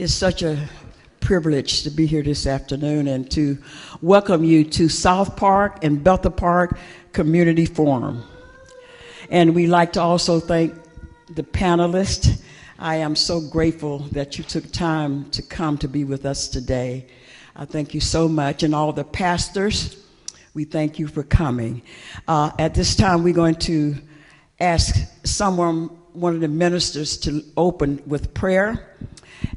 It's such a privilege to be here this afternoon and to welcome you to South Park and Bethel Park Community Forum. And we'd like to also thank the panelists. I am so grateful that you took time to come to be with us today. I thank you so much. And all the pastors, we thank you for coming. At this time, we're going to ask one of the ministers to open with prayer.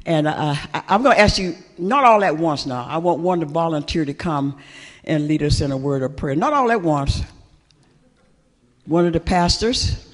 And I'm going to ask you, not all at once now. I want one to volunteer to come and lead us in a word of prayer. Not all at once. One of the pastors.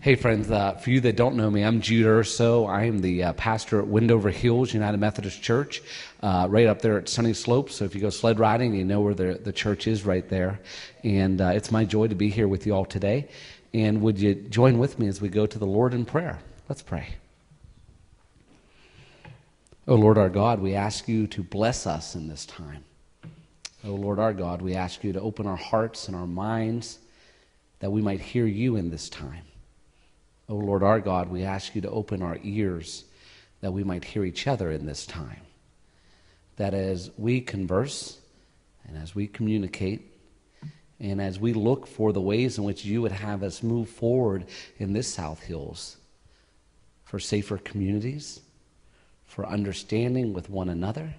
Hey friends, for you that don't know me, I'm Jude Urso. I am the pastor at Windover Hills United Methodist Church, right up there at Sunny Slope. So if you go sled riding, you know where the church is right there. And it's my joy to be here with you all today. And would you join with me as we go to the Lord in prayer? Let's pray. Oh Lord our God, we ask you to bless us in this time. Oh Lord our God, we ask you to open our hearts and our minds that we might hear you in this time. Oh Lord our God, we ask you to open our ears that we might hear each other in this time. That as we converse and as we communicate and as we look for the ways in which you would have us move forward in this South Hills for safer communities, for understanding with one another,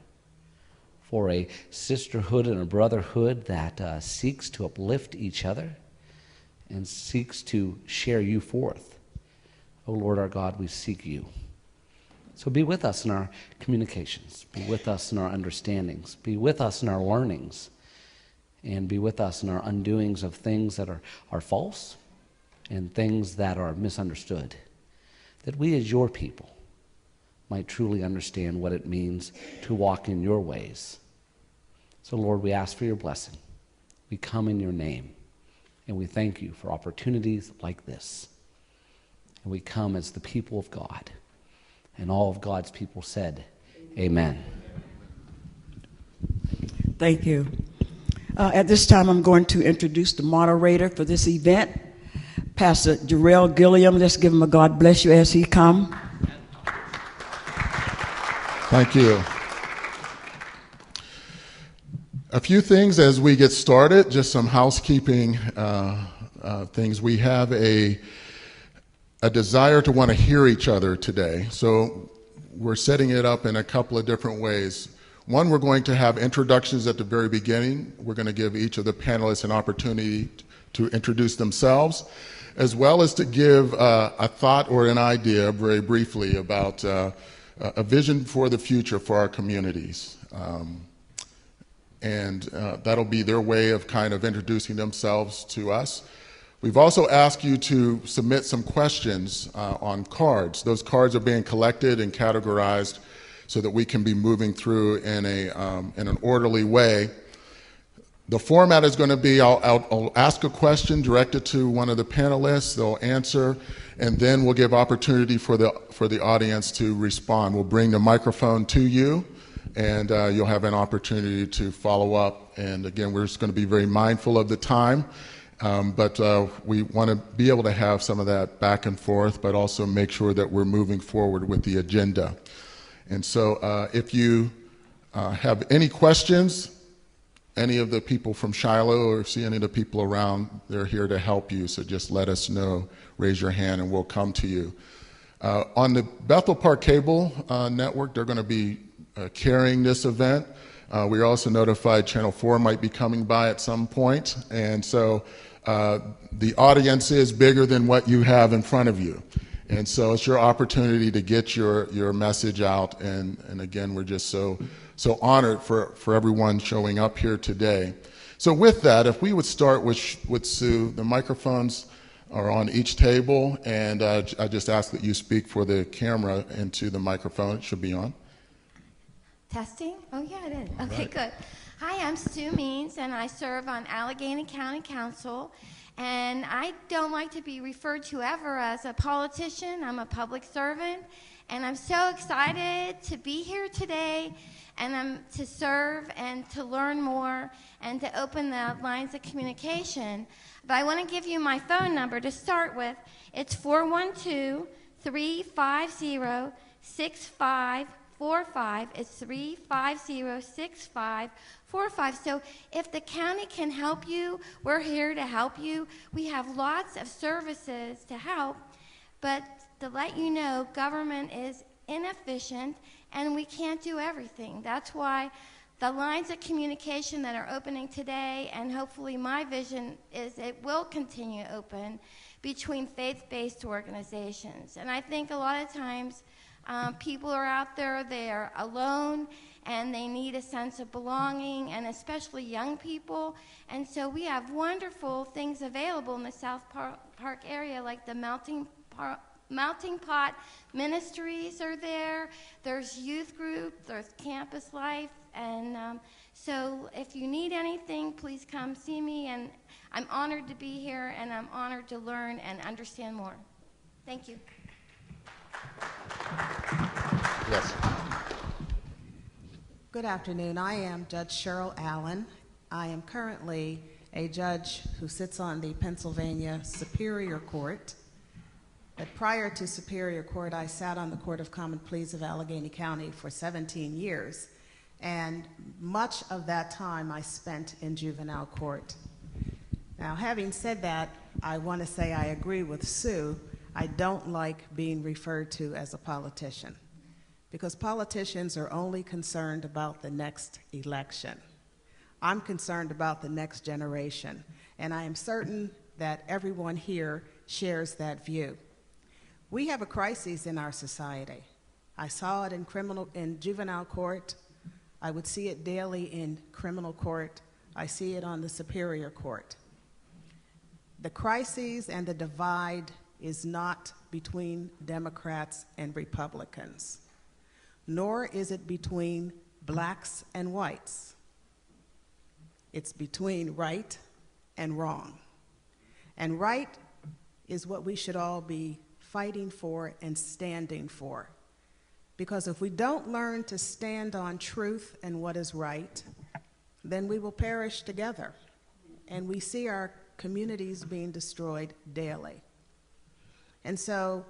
for a sisterhood and a brotherhood that seeks to uplift each other and seeks to share you forth. Oh Lord our God, we seek you. So be with us in our communications. Be with us in our understandings. Be with us in our learnings. And be with us in our undoings of things that are false and things that are misunderstood. That we as your people might truly understand what it means to walk in your ways. So Lord, we ask for your blessing. We come in your name. And we thank you for opportunities like this. And we come as the people of God. And all of God's people said, amen. Thank you. At this time, I'm going to introduce the moderator for this event, Pastor Jarrell Gilliam. Let's give him a God bless you as he comes. Thank you. A few things as we get started, just some housekeeping things. We have a desire to want to hear each other today. So we're setting it up in a couple of different ways. One, we're going to have introductions at the very beginning. We're going to give each of the panelists an opportunity to introduce themselves, as well as to give a thought or an idea very briefly about a vision for the future for our communities. And that'll be their way of kind of introducing themselves to us. We've also asked you to submit some questions on cards. Those cards are being collected and categorized so that we can be moving through in an orderly way. The format is going to be I'll ask a question directed to one of the panelists. They'll answer, and then we'll give opportunity for the audience to respond. We'll bring the microphone to you, and you'll have an opportunity to follow up. And again, we're just going to be very mindful of the time. But we want to be able to have some of that back and forth, but also make sure that we're moving forward with the agenda. And so if you have any questions, any of the people from Shiloh or see any of the people around, they're here to help you. So just let us know, raise your hand, and we'll come to you. On the Bethel Park Cable Network, they're going to be carrying this event. We're also notified Channel 4 might be coming by at some point. And so the audience is bigger than what you have in front of you. And so it's your opportunity to get your message out. And again, we're just so honored for everyone showing up here today. So with that, if we would start with Sue, the microphones are on each table. And I just ask that you speak for the camera into the microphone. It should be on. Testing? Oh, yeah, it is. Okay, good. Hi, I'm Sue Means, and I serve on Allegheny County Council. And I don't like to be referred to ever as a politician. I'm a public servant. And I'm so excited to be here today and to serve and to learn more and to open the lines of communication. But I want to give you my phone number to start with. It's 412-350-6545. It's 350-6545. So if the county can help you, we're here to help you. We have lots of services to help, but to let you know, government is inefficient and we can't do everything. That's why the lines of communication that are opening today, and hopefully my vision is it will continue open between faith-based organizations. And I think a lot of times people are out there, they're alone, and they need a sense of belonging, and especially young people. And so we have wonderful things available in the South Park area, like the Melting Pot Ministries are there. There's youth group, there's campus life, and so if you need anything, please come see me. And I'm honored to be here, and I'm honored to learn and understand more. Thank you. Yes. Good afternoon. I am Judge Cheryl Allen. I am currently a judge who sits on the Pennsylvania Superior Court. But prior to Superior Court, I sat on the Court of Common Pleas of Allegheny County for 17 years. And much of that time I spent in juvenile court. Now, having said that, I want to say I agree with Sue. I don't like being referred to as a politician, because politicians are only concerned about the next election. I'm concerned about the next generation, and I am certain that everyone here shares that view. We have a crisis in our society. I saw it in juvenile court. I would see it daily in criminal court. I see it on the Superior Court. The crisis and the divide is not between Democrats and Republicans, nor is it between blacks and whites. It's between right and wrong. And right is what we should all be fighting for and standing for. Because if we don't learn to stand on truth and what is right, then we will perish together. And we see our communities being destroyed daily. And so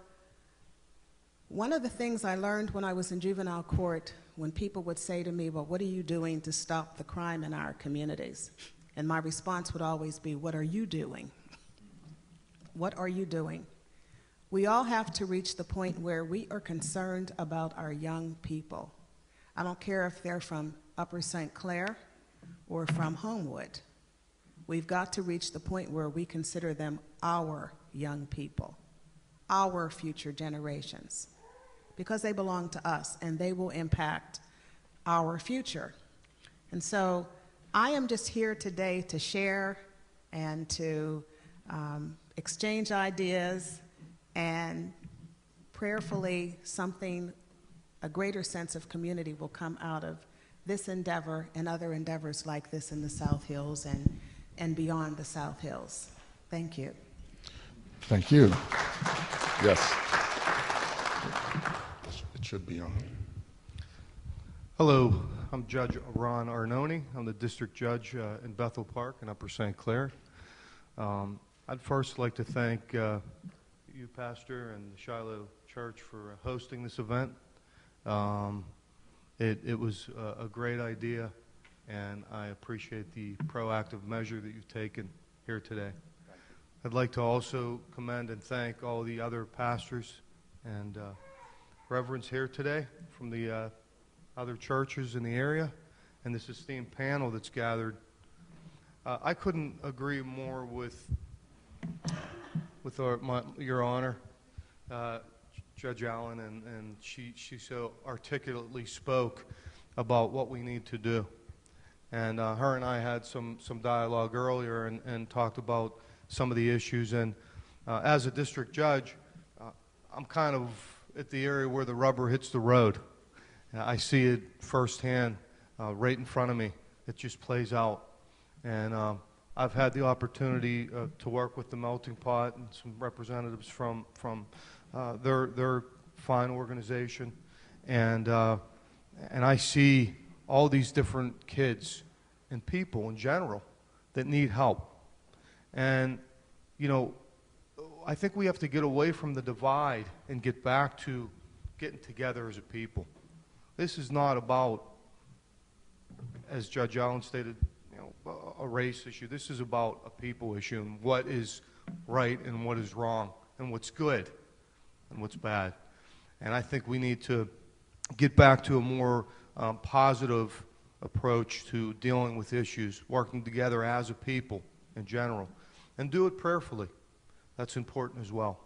one of the things I learned when I was in juvenile court, when people would say to me, well, what are you doing to stop the crime in our communities? And my response would always be, what are you doing? What are you doing? We all have to reach the point where we are concerned about our young people. I don't care if they're from Upper St. Clair or from Homewood. We've got to reach the point where we consider them our young people, our future generations, because they belong to us and they will impact our future. And so I am just here today to share and to exchange ideas, and prayerfully a greater sense of community will come out of this endeavor and other endeavors like this in the South Hills and beyond the South Hills. Thank you. Thank you. Yes. It should be on. Hello, I'm Judge Ron Arnone. I'm the district judge in Bethel Park in Upper St. Clair. I'd first like to thank you, Pastor, and the Shiloh Church for hosting this event. It was a great idea, and I appreciate the proactive measure that you've taken here today. I'd like to also commend and thank all the other pastors and reverends here today from the other churches in the area and this esteemed panel that's gathered. I couldn't agree more with Your Honor, Judge Allen, and she so articulately spoke about what we need to do. And her and I had some dialogue earlier and talked about some of the issues. And as a district judge, I'm kind of at the area where the rubber hits the road. I see it firsthand right in front of me. It just plays out. And I've had the opportunity to work with the Melting Pot and some representatives from their fine organization, and I see all these different kids and people in general that need help. And, you know, I think we have to get away from the divide and get back to getting together as a people. This is not about, as Judge Allen stated, you know, a race issue. This is about a people issue and what is right and what is wrong and what's good and what's bad. And I think we need to get back to a more positive approach to dealing with issues, working together as a people in general, and do it prayerfully. That's important as well.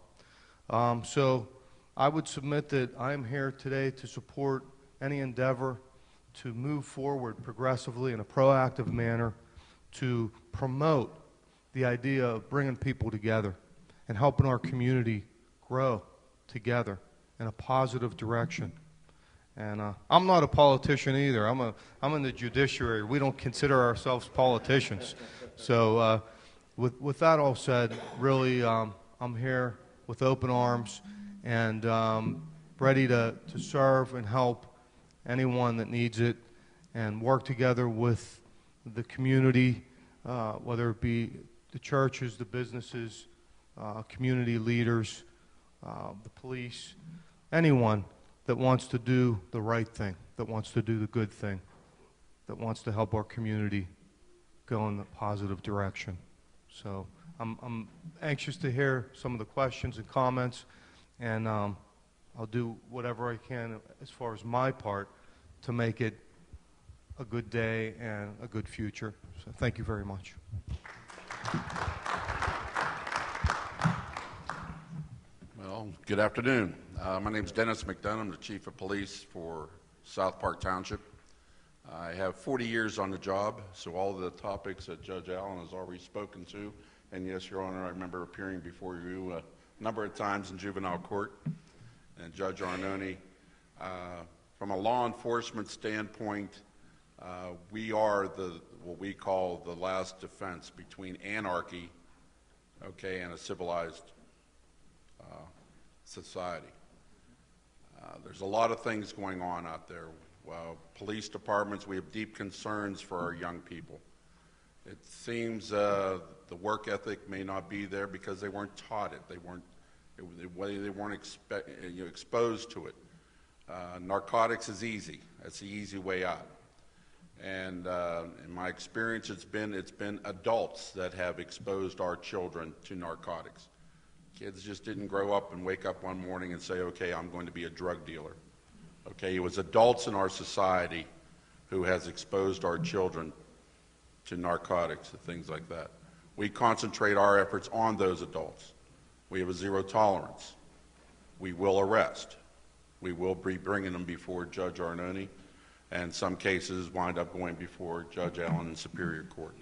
So I would submit that I am here today to support any endeavor to move forward progressively in a proactive manner to promote the idea of bringing people together and helping our community grow together in a positive direction. And I'm not a politician either. I'm in the judiciary. We don't consider ourselves politicians. So with that all said, really, I'm here with open arms and ready to serve and help anyone that needs it and work together with the community, whether it be the churches, the businesses, community leaders, the police, anyone that wants to do the right thing, that wants to do the good thing, that wants to help our community go in the positive direction. So I'm anxious to hear some of the questions and comments, and I'll do whatever I can as far as my part to make it a good day and a good future. So thank you very much. Well, good afternoon. My name is Dennis McDonough. I'm the Chief of Police for South Park Township. I have 40 years on the job, so all the topics that Judge Allen has already spoken to, and yes, Your Honor, I remember appearing before you a number of times in juvenile court, and Judge Arnone. From a law enforcement standpoint, we are what we call the last defense between anarchy, okay, and a civilized society. There's a lot of things going on out there. Police departments, we have deep concerns for our young people. It seems the work ethic may not be there because they weren't taught it. They weren't exposed to it. Narcotics is easy. That's the easy way out. And in my experience, it's been adults that have exposed our children to narcotics. Kids just didn't grow up and wake up one morning and say, okay, I'm going to be a drug dealer. Okay, it was adults in our society who has exposed our children to narcotics and things like that. We concentrate our efforts on those adults. We have a zero tolerance. We will arrest. We will be bringing them before Judge Arnone, and some cases wind up going before Judge Allen in Superior Court.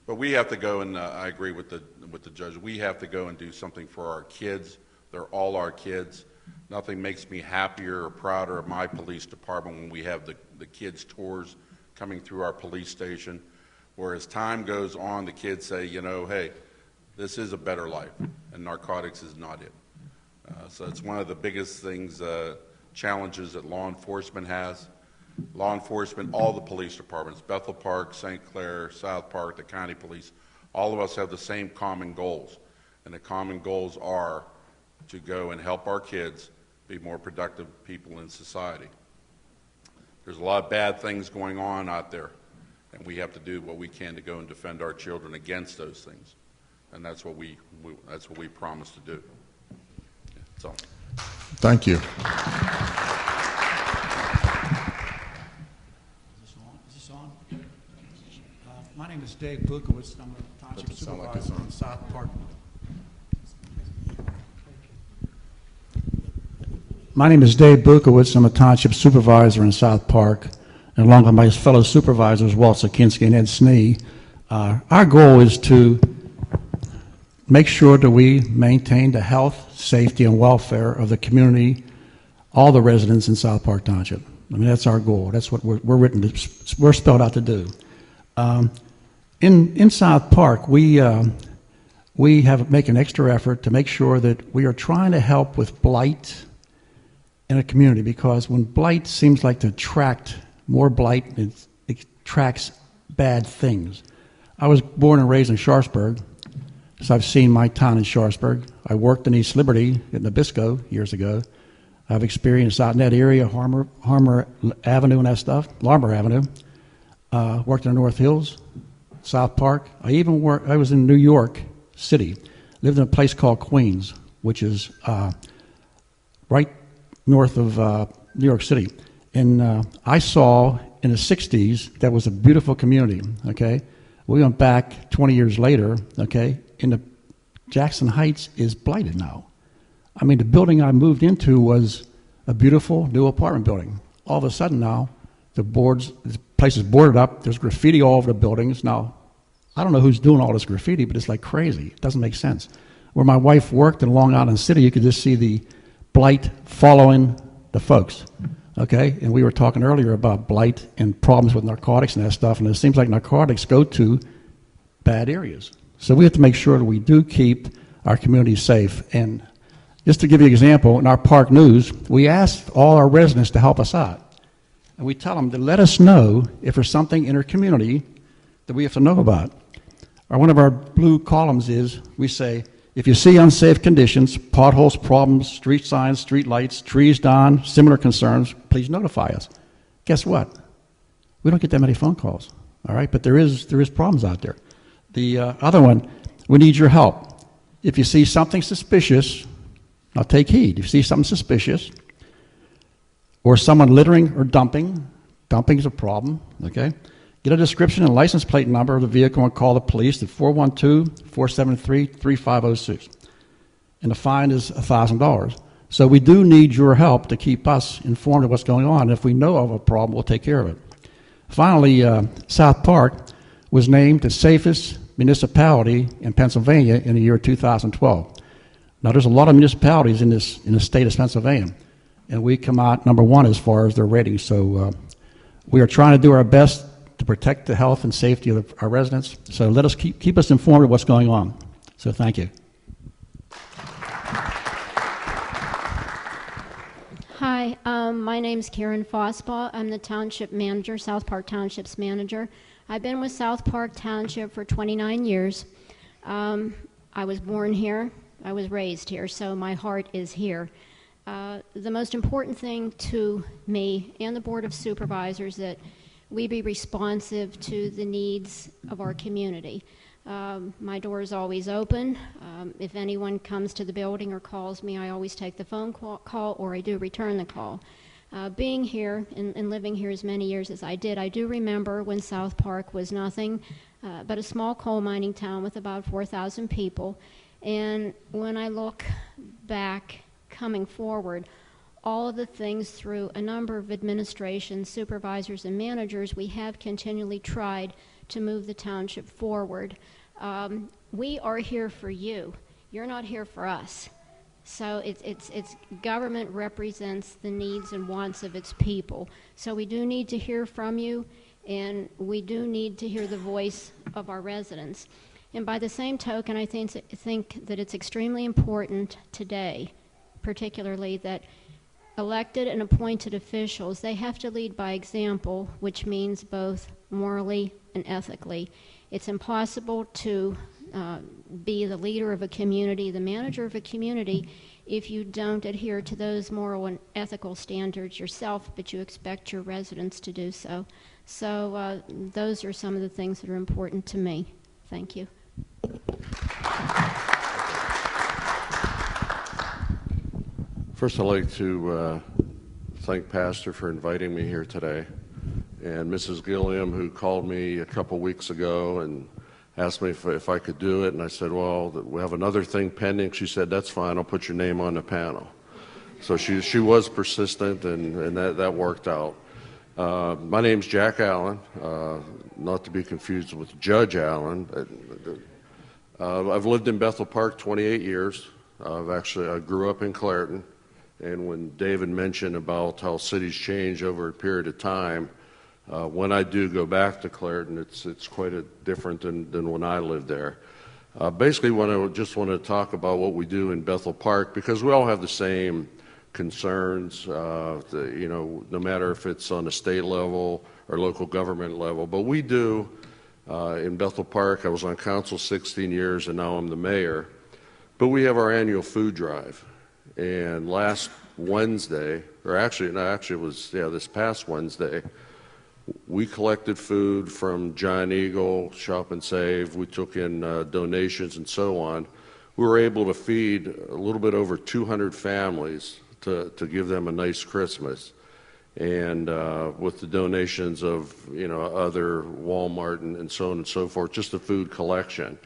But we have to go, and I agree with the judge, we have to go and do something for our kids. They're all our kids. Nothing makes me happier or prouder of my police department when we have the kids' tours coming through our police station, where as time goes on, the kids say, you know, hey, this is a better life, and narcotics is not it. So it's one of the biggest things, challenges that law enforcement has. Law enforcement, all the police departments, Bethel Park, St. Clair, South Park, the county police, all of us have the same common goals. And the common goals are to go and help our kids be more productive people in society. There's a lot of bad things going on out there, and we have to do what we can to go and defend our children against those things. And that's what we promise to do. That's all. Thank you. My name is Dave Bukowitz. I'm a township supervisor in South Park. My name is Dave Bukowitz. I'm a township supervisor in South Park, and along with my fellow supervisors, Walt Sakinski and Ed Snee. Our goal is to make sure that we maintain the health, safety, and welfare of the community, all the residents in South Park Township. I mean, that's our goal. That's what we're spelled out to do. In South Park, we make an extra effort to make sure that we are trying to help with blight in a community, because when blight seems like to attract more blight, it attracts bad things. I was born and raised in Sharpsburg, so I've seen my town in Sharpsburg. I worked in East Liberty in Nabisco years ago. I've experienced out in that area, Harmer Avenue and that stuff, Larmer Avenue. Worked in the North Hills, South Park. I was in New York City, lived in a place called Queens, which is right north of New York City. And I saw in the 60s that was a beautiful community, okay? We went back 20 years later, okay, and the Jackson Heights is blighted now. I mean, the building I moved into was a beautiful new apartment building. All of a sudden now, the place is boarded up. There's graffiti all over the buildings. Now, I don't know who's doing all this graffiti, but it's like crazy. It doesn't make sense. Where my wife worked in Long Island City, you could just see the blight following the folks, okay? And we were talking earlier about blight and problems with narcotics and that stuff, and it seems like narcotics go to bad areas. So we have to make sure that we do keep our community safe. And just to give you an example, in our Park News, we asked all our residents to help us out. And we tell them to let us know if there's something in our community that we have to know about. Or one of our blue columns is, we say, if you see unsafe conditions, potholes, problems, street signs, street lights, trees down, similar concerns, please notify us. Guess what? We don't get that many phone calls, all right? But there is problems out there. The other one, we need your help. If you see something suspicious, now take heed. If you see something suspicious, or someone littering or dumping is a problem, okay? Get a description and license plate number of the vehicle and call the police at 412-473-3506. And the fine is $1,000. So we do need your help to keep us informed of what's going on. If we know of a problem, we'll take care of it. Finally, South Park was named the safest municipality in Pennsylvania in the year 2012. Now, there's a lot of municipalities in the state of Pennsylvania, and we come out number one as far as their ratings. So we are trying to do our best to protect the health and safety of our residents. So let us keep us informed of what's going on. So thank you. Hi, my name's Karen Fossbaugh. I'm the township manager, South Park Township's manager. I've been with South Park Township for 29 years. I was born here. I was raised here, so my heart is here. The most important thing to me and the Board of Supervisors that we be responsive to the needs of our community. My door is always open. If anyone comes to the building or calls me, I always take the phone call or I do return the call. Being here and living here as many years as I did, I do remember when South Park was nothing but a small coal mining town with about 4,000 people. And when I look back coming forward, all of the things through a number of administrations, supervisors, and managers, we have continually tried to move the township forward. We are here for you. You're not here for us. So it's government represents the needs and wants of its people. So we do need to hear from you, and we do need to hear the voice of our residents. And by the same token, I think that it's extremely important today, particularly that elected and appointed officials, they have to lead by example, which means both morally and ethically. It's impossible to be the leader of a community, the manager of a community, if you don't adhere to those moral and ethical standards yourself, but you expect your residents to do so. So those are some of the things that are important to me. Thank you. First, I'd like to thank Pastor for inviting me here today, and Mrs. Gilliam, who called me a couple weeks ago and asked me if I could do it, and I said, well, we have another thing pending. She said, that's fine, I'll put your name on the panel. So she was persistent, and that worked out. My name's Jack Allen, not to be confused with Judge Allen. I've lived in Bethel Park 28 years. I grew up in Clairton. And when David mentioned about how cities change over a period of time, when I do go back to Clairton, it's quite different than when I lived there. Basically, I just want to talk about what we do in Bethel Park, because we all have the same concerns, no matter if it's on the state level or local government level. But we do, in Bethel Park, I was on council 16 years and now I'm the mayor, but we have our annual food drive. And last Wednesday, or actually it was this past Wednesday, we collected food from Giant Eagle, Shop and Save. We took in donations and so on. We were able to feed a little bit over 200 families to give them a nice Christmas. And with the donations of other Walmart and so on and so forth, just a food collection.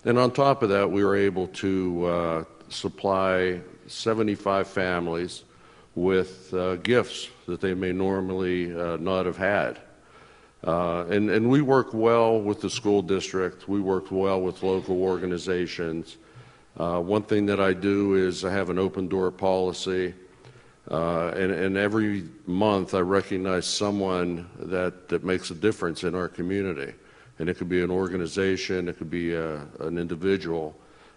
And on top of that, we were able to supply 75 families with gifts that they may normally not have had. And we work well with the school district. We work well with local organizations. One thing that I do is I have an open door policy. And every month I recognize someone that makes a difference in our community. And it could be an organization, it could be an individual.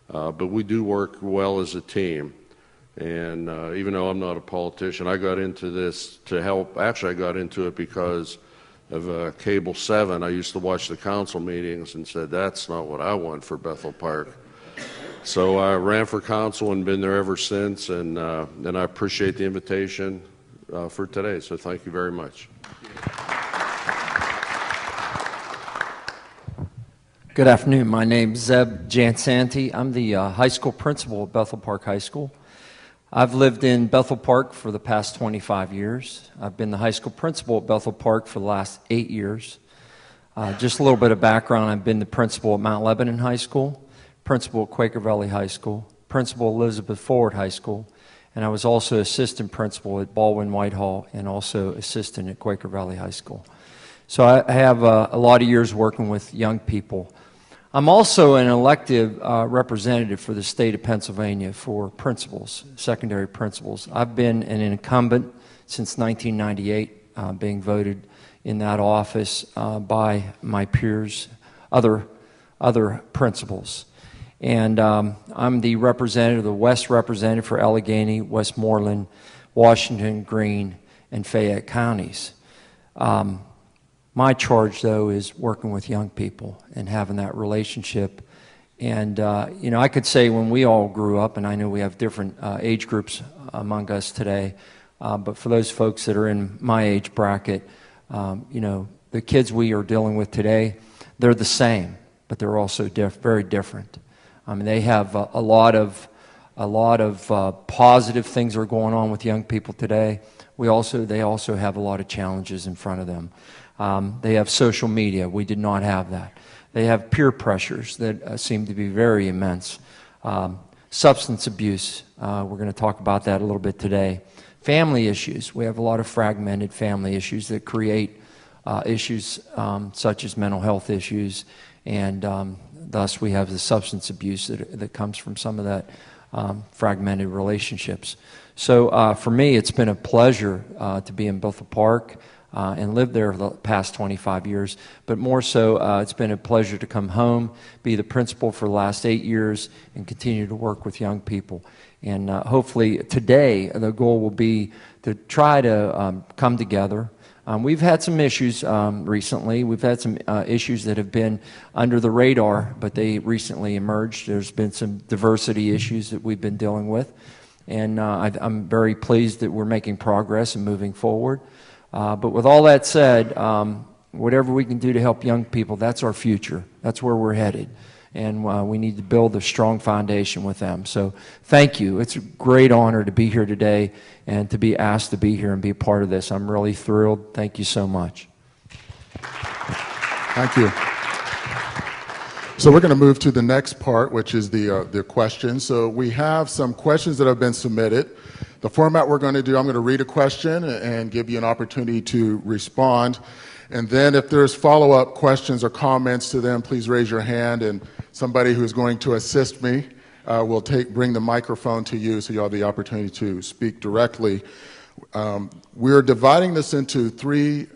But we do work well as a team. And even though I'm not a politician, I got into this to help. Actually, I got into it because of Cable 7. I used to watch the council meetings and said, that's not what I want for Bethel Park. So I ran for council and been there ever since, and I appreciate the invitation for today. So thank you very much. Good afternoon. My name's Zeb Jansanti. I'm the high school principal at Bethel Park High School. I've lived in Bethel Park for the past 25 years. I've been the high school principal at Bethel Park for the last 8 years. Just a little bit of background, I've been the principal at Mount Lebanon High School, principal at Quaker Valley High School, principal at Elizabeth Forward High School, and I was also assistant principal at Baldwin Whitehall and also assistant at Quaker Valley High School. So I have a lot of years working with young people. I'm also an elected representative for the state of Pennsylvania for principals, secondary principals. I've been an incumbent since 1998, being voted in that office by my peers, other principals. And I'm the representative, the West representative for Allegheny, Westmoreland, Washington, Greene, and Fayette counties. My charge, though, is working with young people and having that relationship. And, I could say when we all grew up, and I know we have different age groups among us today, but for those folks that are in my age bracket, the kids we are dealing with today, they're the same, but they're also very different. I mean, they have a lot of positive things that are going on with young people today. They also have a lot of challenges in front of them. They have social media. We did not have that. They have peer pressures that seem to be very immense. Substance abuse. We're going to talk about that a little bit today. Family issues. We have a lot of fragmented family issues that create issues such as mental health issues, and thus we have the substance abuse that comes from some of that fragmented relationships. So for me, it's been a pleasure to be in Bethel Park and live there the past 25 years. But more so, it's been a pleasure to come home, be the principal for the last 8 years, and continue to work with young people. And hopefully today, the goal will be to try to come together. We've had some issues recently. We've had some issues that have been under the radar, but they recently emerged. There's been some diversity issues that we've been dealing with. And I'm very pleased that we're making progress and moving forward. But with all that said, whatever we can do to help young people, that's our future. That's where we're headed. And we need to build a strong foundation with them. So thank you. It's a great honor to be here today and to be asked to be here and be a part of this. I'm really thrilled. Thank you so much. Thank you. So we're going to move to the next part, which is the questions. So we have some questions that have been submitted. The format we're going to do, I'm going to read a question and give you an opportunity to respond. And then if there's follow-up questions or comments to them, please raise your hand, and somebody who's going to assist me will bring the microphone to you so you have the opportunity to speak directly. We're dividing this into three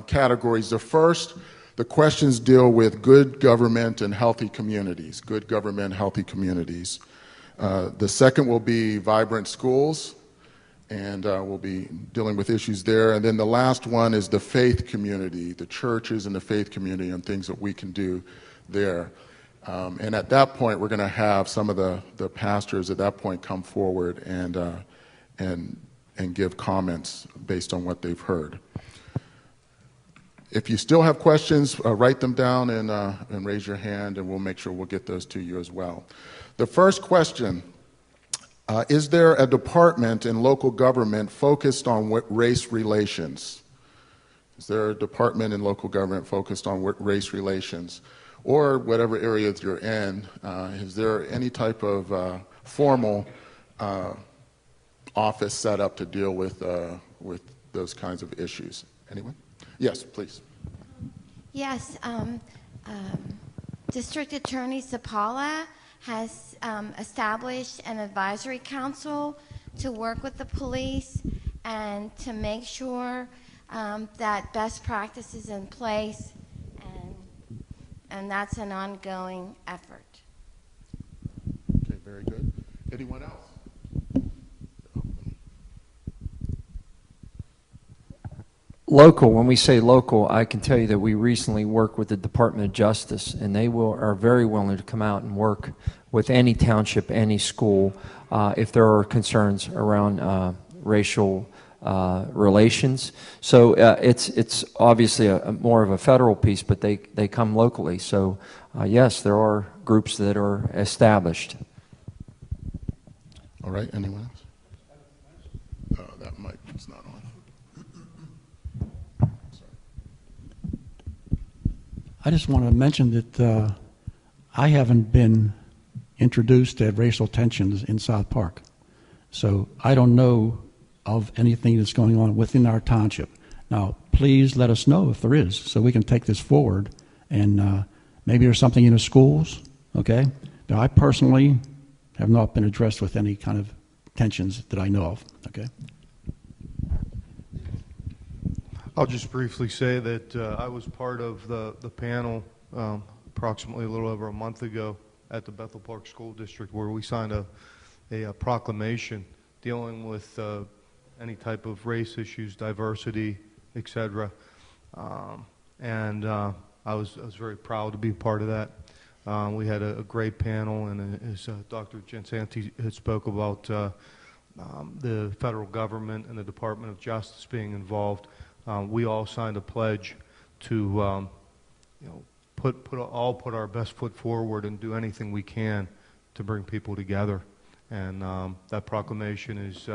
categories. The first, the questions deal with good government and healthy communities, good government, healthy communities. The second will be vibrant schools. and we'll be dealing with issues there. And then the last one is the faith community, the churches and the faith community, and things that we can do there. And at that point, we're going to have some of the pastors at that point come forward and give comments based on what they've heard. If you still have questions, write them down and raise your hand, and we'll make sure we'll get those to you as well. The first question, is there a department in local government focused on race relations? Is there a department in local government focused on race relations? Or whatever area you're in, is there any type of formal office set up to deal with those kinds of issues? Anyone? Yes, please. Yes, District Attorney Zapala has established an advisory council to work with the police and to make sure that best practices in place, and that's an ongoing effort. Okay, very good. Anyone else? Local, when we say local, I can tell you that we recently worked with the Department of Justice, and they are very willing to come out and work with any township, any school, if there are concerns around racial relations. So it's obviously more of a federal piece, but they come locally. So yes, there are groups that are established. All right, anyone else? That mic is not on. I just want to mention that I haven't been introduced to racial tensions in South Park. So I don't know of anything that's going on within our township. Now, please let us know if there is, so we can take this forward. And maybe there's something in the schools, okay? Now, I personally have not been addressed with any kind of tensions that I know of, okay? I'll just briefly say that I was part of the panel approximately a little over a month ago at the Bethel Park School District, where we signed a proclamation dealing with any type of race issues, diversity, etc. And I was very proud to be part of that. We had a great panel, and as Dr. Gensanti had spoke about the federal government and the Department of Justice being involved. We all signed a pledge to, put our best foot forward and do anything we can to bring people together. And that proclamation is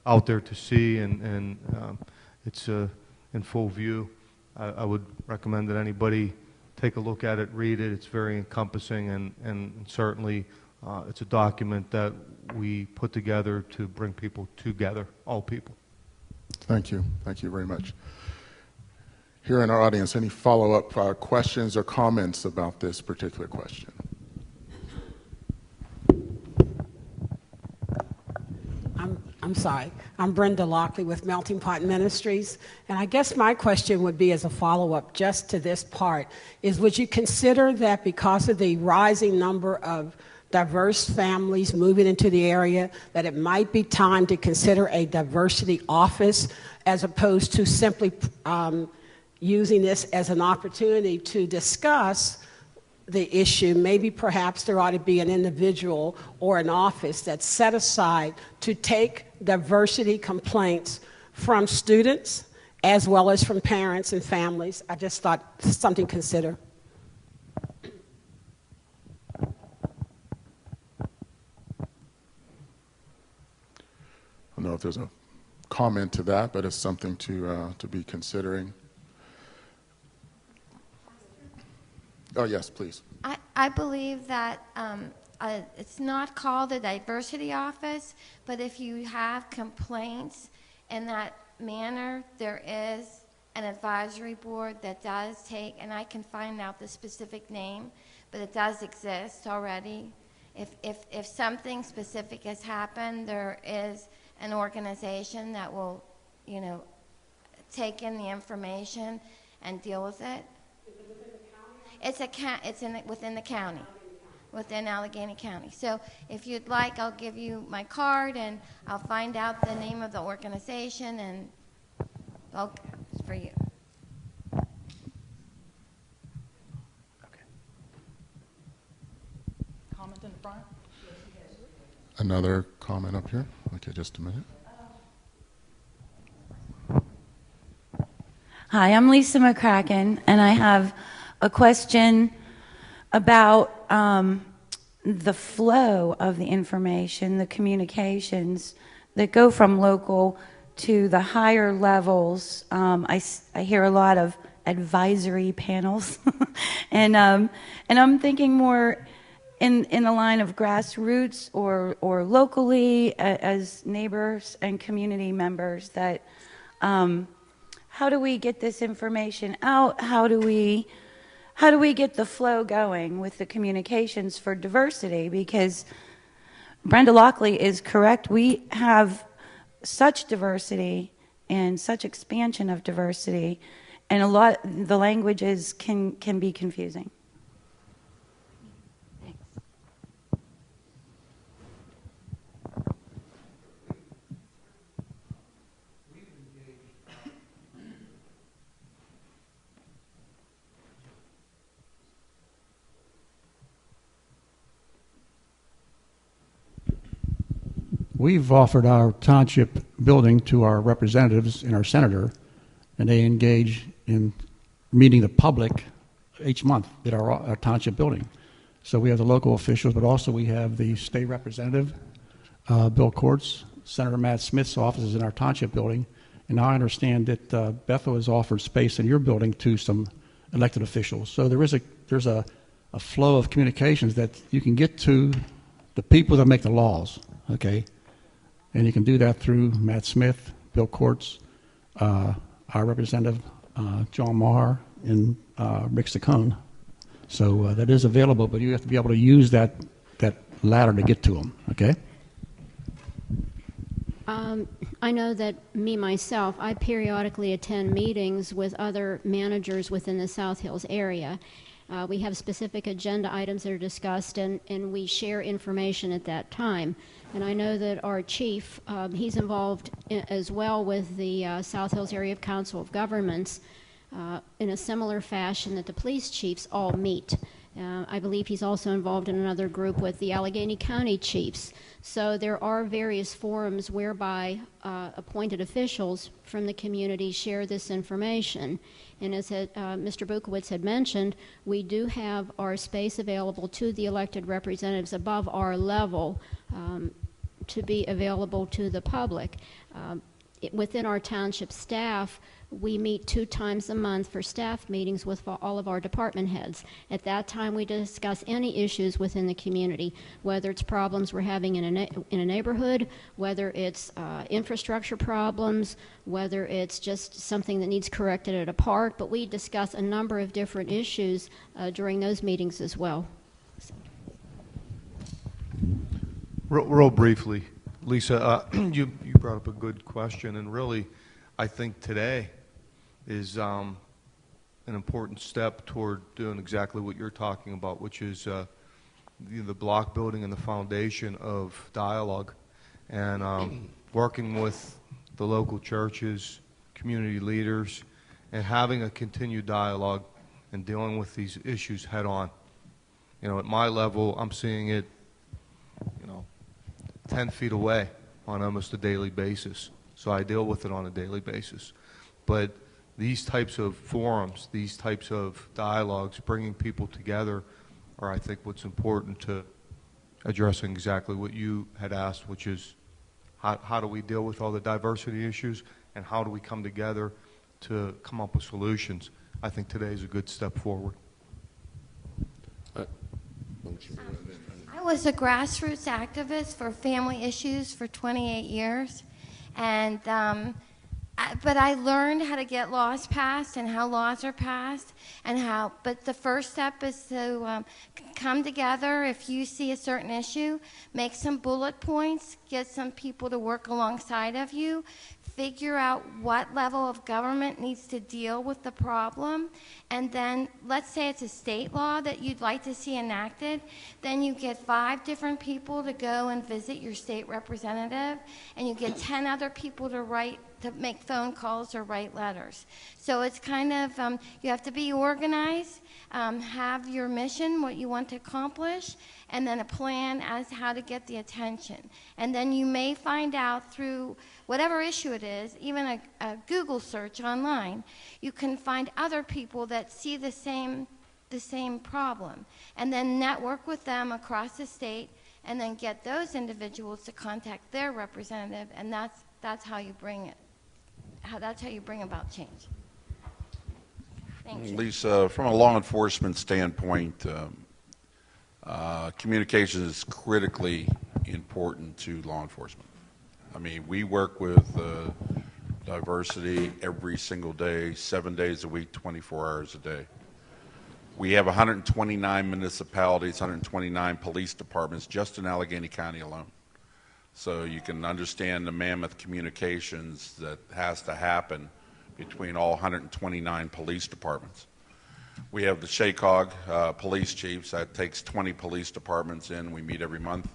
out there to see, and it's in full view. I would recommend that anybody take a look at it, read it. It's very encompassing, and certainly it's a document that we put together to bring people together, all people. Thank you. Thank you very much. Here in our audience, any follow-up questions or comments about this particular question? I'm sorry. I'm Brenda Lockley with Melting Pot Ministries. And I guess my question would be, as a follow-up just to this part, is would you consider that because of the rising number of diverse families moving into the area, that it might be time to consider a diversity office as opposed to simply using this as an opportunity to discuss the issue? Maybe perhaps there ought to be an individual or an office that's set aside to take diversity complaints from students as well as from parents and families. I just thought something to consider. I don't know if there's a comment to that, but it's something to be considering. Oh, yes, please. I believe that it's not called a diversity office, but if you have complaints in that manner, there is an advisory board that does take, and I can find out the specific name, but it does exist already. If something specific has happened, there is an organization that will, take in the information and deal with it. It's within the county. within Allegheny County. So if you'd like, I'll give you my card and I'll find out the name of the organization and I'll it's for you. Comment in the front? Another comment up here. Okay, just a minute. Hi, I'm Lisa McCracken, and I have a question about the flow of the information, the communications that go from local to the higher levels. I hear a lot of advisory panels, and I'm thinking more in the line of grassroots or locally as neighbors and community members. That how do we get this information out? How do we get the flow going with the communications for diversity? Because Brenda Lockley is correct. We have such diversity and such expansion of diversity, and the languages can be confusing. Thanks. We've offered our township building to our representatives and our senator, and they engage in meeting the public each month at our township building. So we have the local officials, but also we have the state representative, Bill Courts, Senator Matt Smith's office is in our township building, and now I understand that Bethel has offered space in your building to some elected officials. So there's a flow of communications that you can get to the people that make the laws, okay? And you can do that through Matt Smith, Bill Courts, our representative, John Maher, and Rick Saccone. So that is available, but you have to be able to use that ladder to get to them, okay? I know that myself, I periodically attend meetings with other managers within the South Hills area. We have specific agenda items that are discussed, and we share information at that time. And I know that our chief, he's involved as well with the South Hills Area Council of Governments in a similar fashion that the police chiefs all meet. I believe he's also involved in another group with the Allegheny County chiefs. So there are various forums whereby appointed officials from the community share this information. And as Mr. Bukowitz had mentioned, we do have our space available to the elected representatives above our level to be available to the public. Within our township staff, we meet 2 times a month for staff meetings with all of our department heads. At that time, we discuss any issues within the community, whether it's problems we're having in a neighborhood, whether it's infrastructure problems, whether it's just something that needs corrected at a park. But we discuss a number of different issues during those meetings as well. Real briefly, Lisa, you brought up a good question, and really, I think today is an important step toward doing exactly what you're talking about, which is the block building and the foundation of dialogue, and working with the local churches, community leaders, and having a continued dialogue and dealing with these issues head on. You know, at my level, I'm seeing it, 10 feet away on almost a daily basis. So I deal with it on a daily basis. But these types of forums, these types of dialogues, bringing people together are, I think, what's important to addressing exactly what you had asked, which is how do we deal with all the diversity issues and how do we come together to come up with solutions. I think today is a good step forward. I was a grassroots activist for family issues for 28 years. And But I learned how to get laws passed and how laws are passed but the first step is to come together. If you see a certain issue, make some bullet points, get some people to work alongside of you, figure out what level of government needs to deal with the problem, and then let's say it's a state law that you'd like to see enacted, then you get 5 different people to go and visit your state representative, and you get 10 other people to make phone calls or write letters. So it's kind of, you have to be organized, have your mission, what you want to accomplish, and then a plan as how to get the attention. And then you may find out through whatever issue it is, even a Google search online, you can find other people that see the same problem, and then network with them across the state, and then get those individuals to contact their representative, and that's how you bring it. That's how you bring about change. Thank you. Lisa, from a law enforcement standpoint, communication is critically important to law enforcement. I mean, we work with diversity every single day, 7 days a week, 24 hours a day. We have 129 municipalities, 129 police departments just in Allegheny County alone. So you can understand the mammoth communications that has to happen between all 129 police departments. We have the SHACOG police chiefs. That takes 20 police departments in. We meet every month.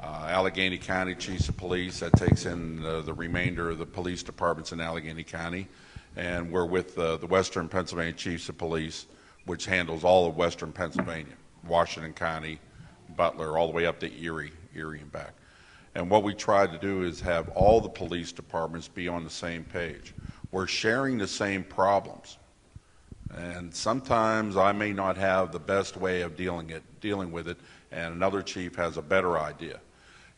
Allegheny County chiefs of police. That takes in the remainder of the police departments in Allegheny County. And we're with the Western Pennsylvania chiefs of police, which handles all of Western Pennsylvania, Washington County, Butler, all the way up to Erie and back. And what we try to do is have all the police departments be on the same page. We're sharing the same problems. And sometimes I may not have the best way of dealing with it, and another chief has a better idea.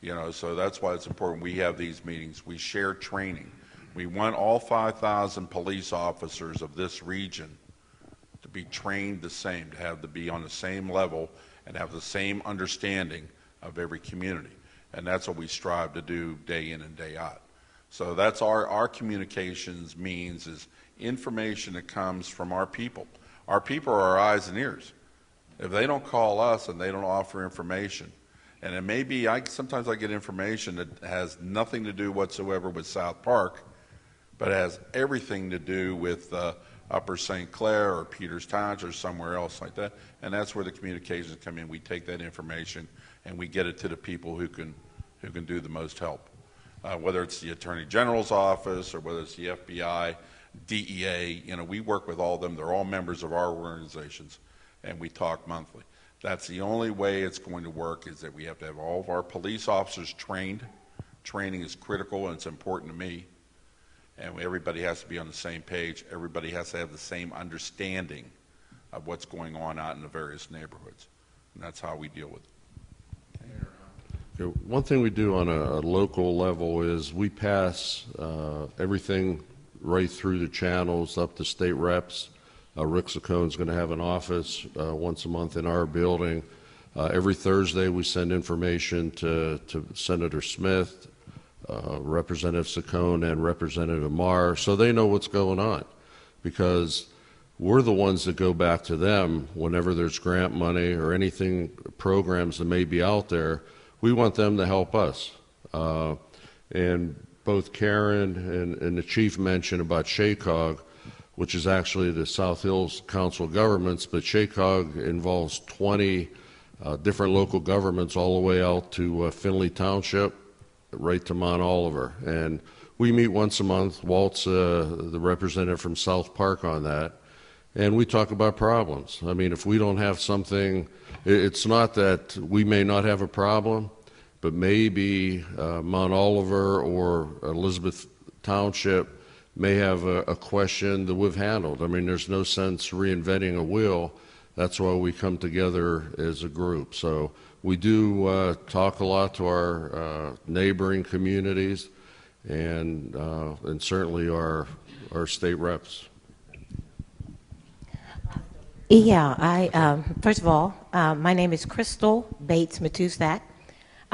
You know, so that's why it's important we have these meetings. We share training. We want all 5,000 police officers of this region to be trained the same, to be on the same level and have the same understanding of every community. And that's what we strive to do day in and day out. So that's our communications means is information that comes from our people. Our people are our eyes and ears. If they don't call us and they don't offer information, and it may be, sometimes I get information that has nothing to do whatsoever with South Park, but it has everything to do with Upper St. Clair or Peters Township or somewhere else like that. And that's where the communications come in. We take that information and we get it to the people who can do the most help. Whether it's the Attorney General's office or whether it's the FBI, DEA, you know, we work with all of them. They're all members of our organizations, and we talk monthly. That's the only way it's going to work, is that we have to have all of our police officers trained. Training is critical, and it's important to me. And everybody has to be on the same page. Everybody has to have the same understanding of what's going on out in the various neighborhoods. And that's how we deal with it. One thing we do on a local level is we pass everything right through the channels up to state reps. Rick Saccone is going to have an office once a month in our building. Every Thursday we send information to Senator Smith, Representative Saccone, and Representative Marr, so they know what's going on, because we're the ones that go back to them whenever there's grant money or anything, programs that may be out there. We want them to help us. And both Karen and the chief mentioned about SHACOG, which is actually the South Hills Council of Governments, but SHACOG involves 20 different local governments all the way out to Findlay Township, right to Mount Oliver. And we meet once a month. Walt's the representative from South Park on that. And we talk about problems. I mean, if we don't have something, it's not that we may not have a problem, but maybe Mount Oliver or Elizabeth Township may have a question that we've handled. I mean, there's no sense reinventing a wheel. That's why we come together as a group. So we do talk a lot to our neighboring communities and certainly our state reps. Yeah, first of all, my name is Crystal Bates Matusak.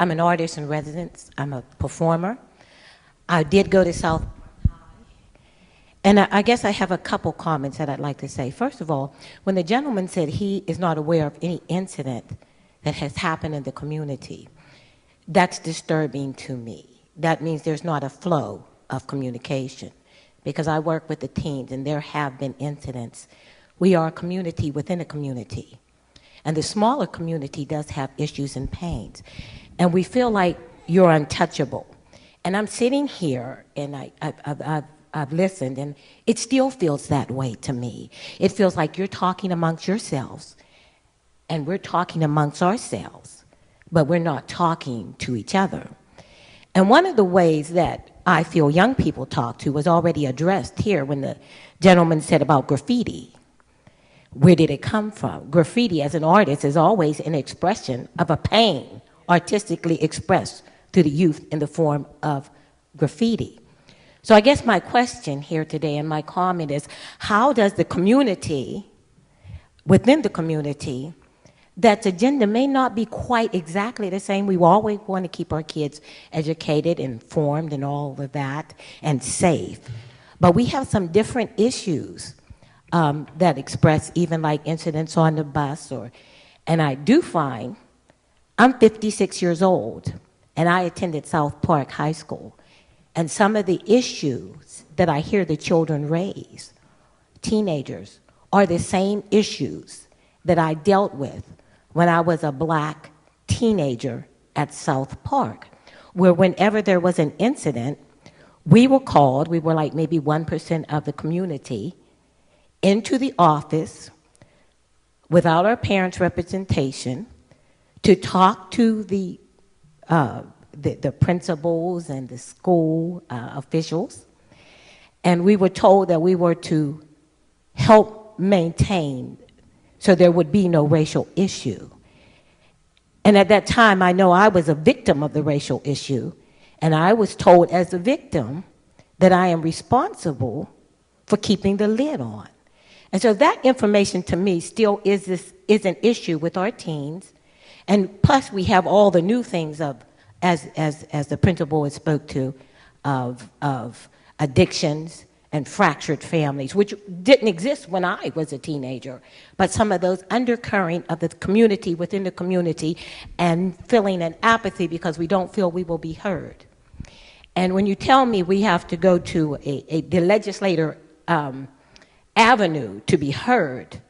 I'm an artist in residence. I'm a performer. I did go to South Park High And I guess I have a couple comments that I'd like to say. First of all, when the gentleman said he is not aware of any incident that has happened in the community, that's disturbing to me. That means there's not a flow of communication, because I work with the teens and there have been incidents. We are a community within a community, and the smaller community does have issues and pains, and we feel like you're untouchable. And I'm sitting here and I've listened, and it still feels that way to me. It feels like you're talking amongst yourselves and we're talking amongst ourselves, but we're not talking to each other. And one of the ways that I feel young people talk to was already addressed here when the gentleman said about graffiti. Where did it come from? Graffiti as an artist is always an expression of a pain artistically expressed to the youth in the form of graffiti. So I guess my question here today and my comment is, how does the community, within the community, that agenda may not be quite exactly the same. We always want to keep our kids educated, informed, and all of that, and safe. But we have some different issues that express even like incidents on the bus. And I do find, I'm 56 years old, and I attended South Park High School. And some of the issues that I hear the children raise, teenagers, are the same issues that I dealt with when I was a black teenager at South Park, where whenever there was an incident, we were called, we were like maybe 1% of the community, into the office without our parents' representation to talk to the principals and the school officials. And we were told that we were to help maintain so there would be no racial issue. And at that time, I know I was a victim of the racial issue, and I was told as a victim that I am responsible for keeping the lid on. And so that information to me still is an issue with our teens. And plus we have all the new things of, as the principal has spoke to, of addictions and fractured families, which didn't exist when I was a teenager, but some of those undercurrent of the community within the community and feeling an apathy because we don't feel we will be heard. And when you tell me we have to go to the legislator avenue to be heard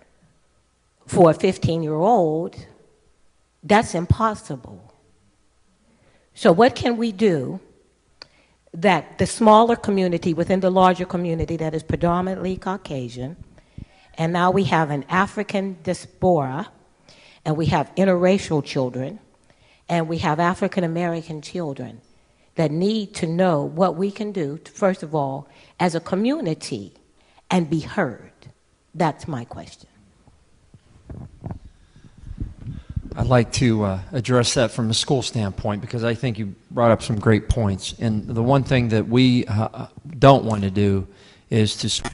for a 15-year-old, that's impossible. So what can we do that the smaller community within the larger community that is predominantly Caucasian, and now we have an African diaspora, and we have interracial children, and we have African American children that need to know what we can do, first of all, as a community, and be heard? That's my question. I'd like to address that from a school standpoint, because I think you brought up some great points. And the one thing that we don't want to do is to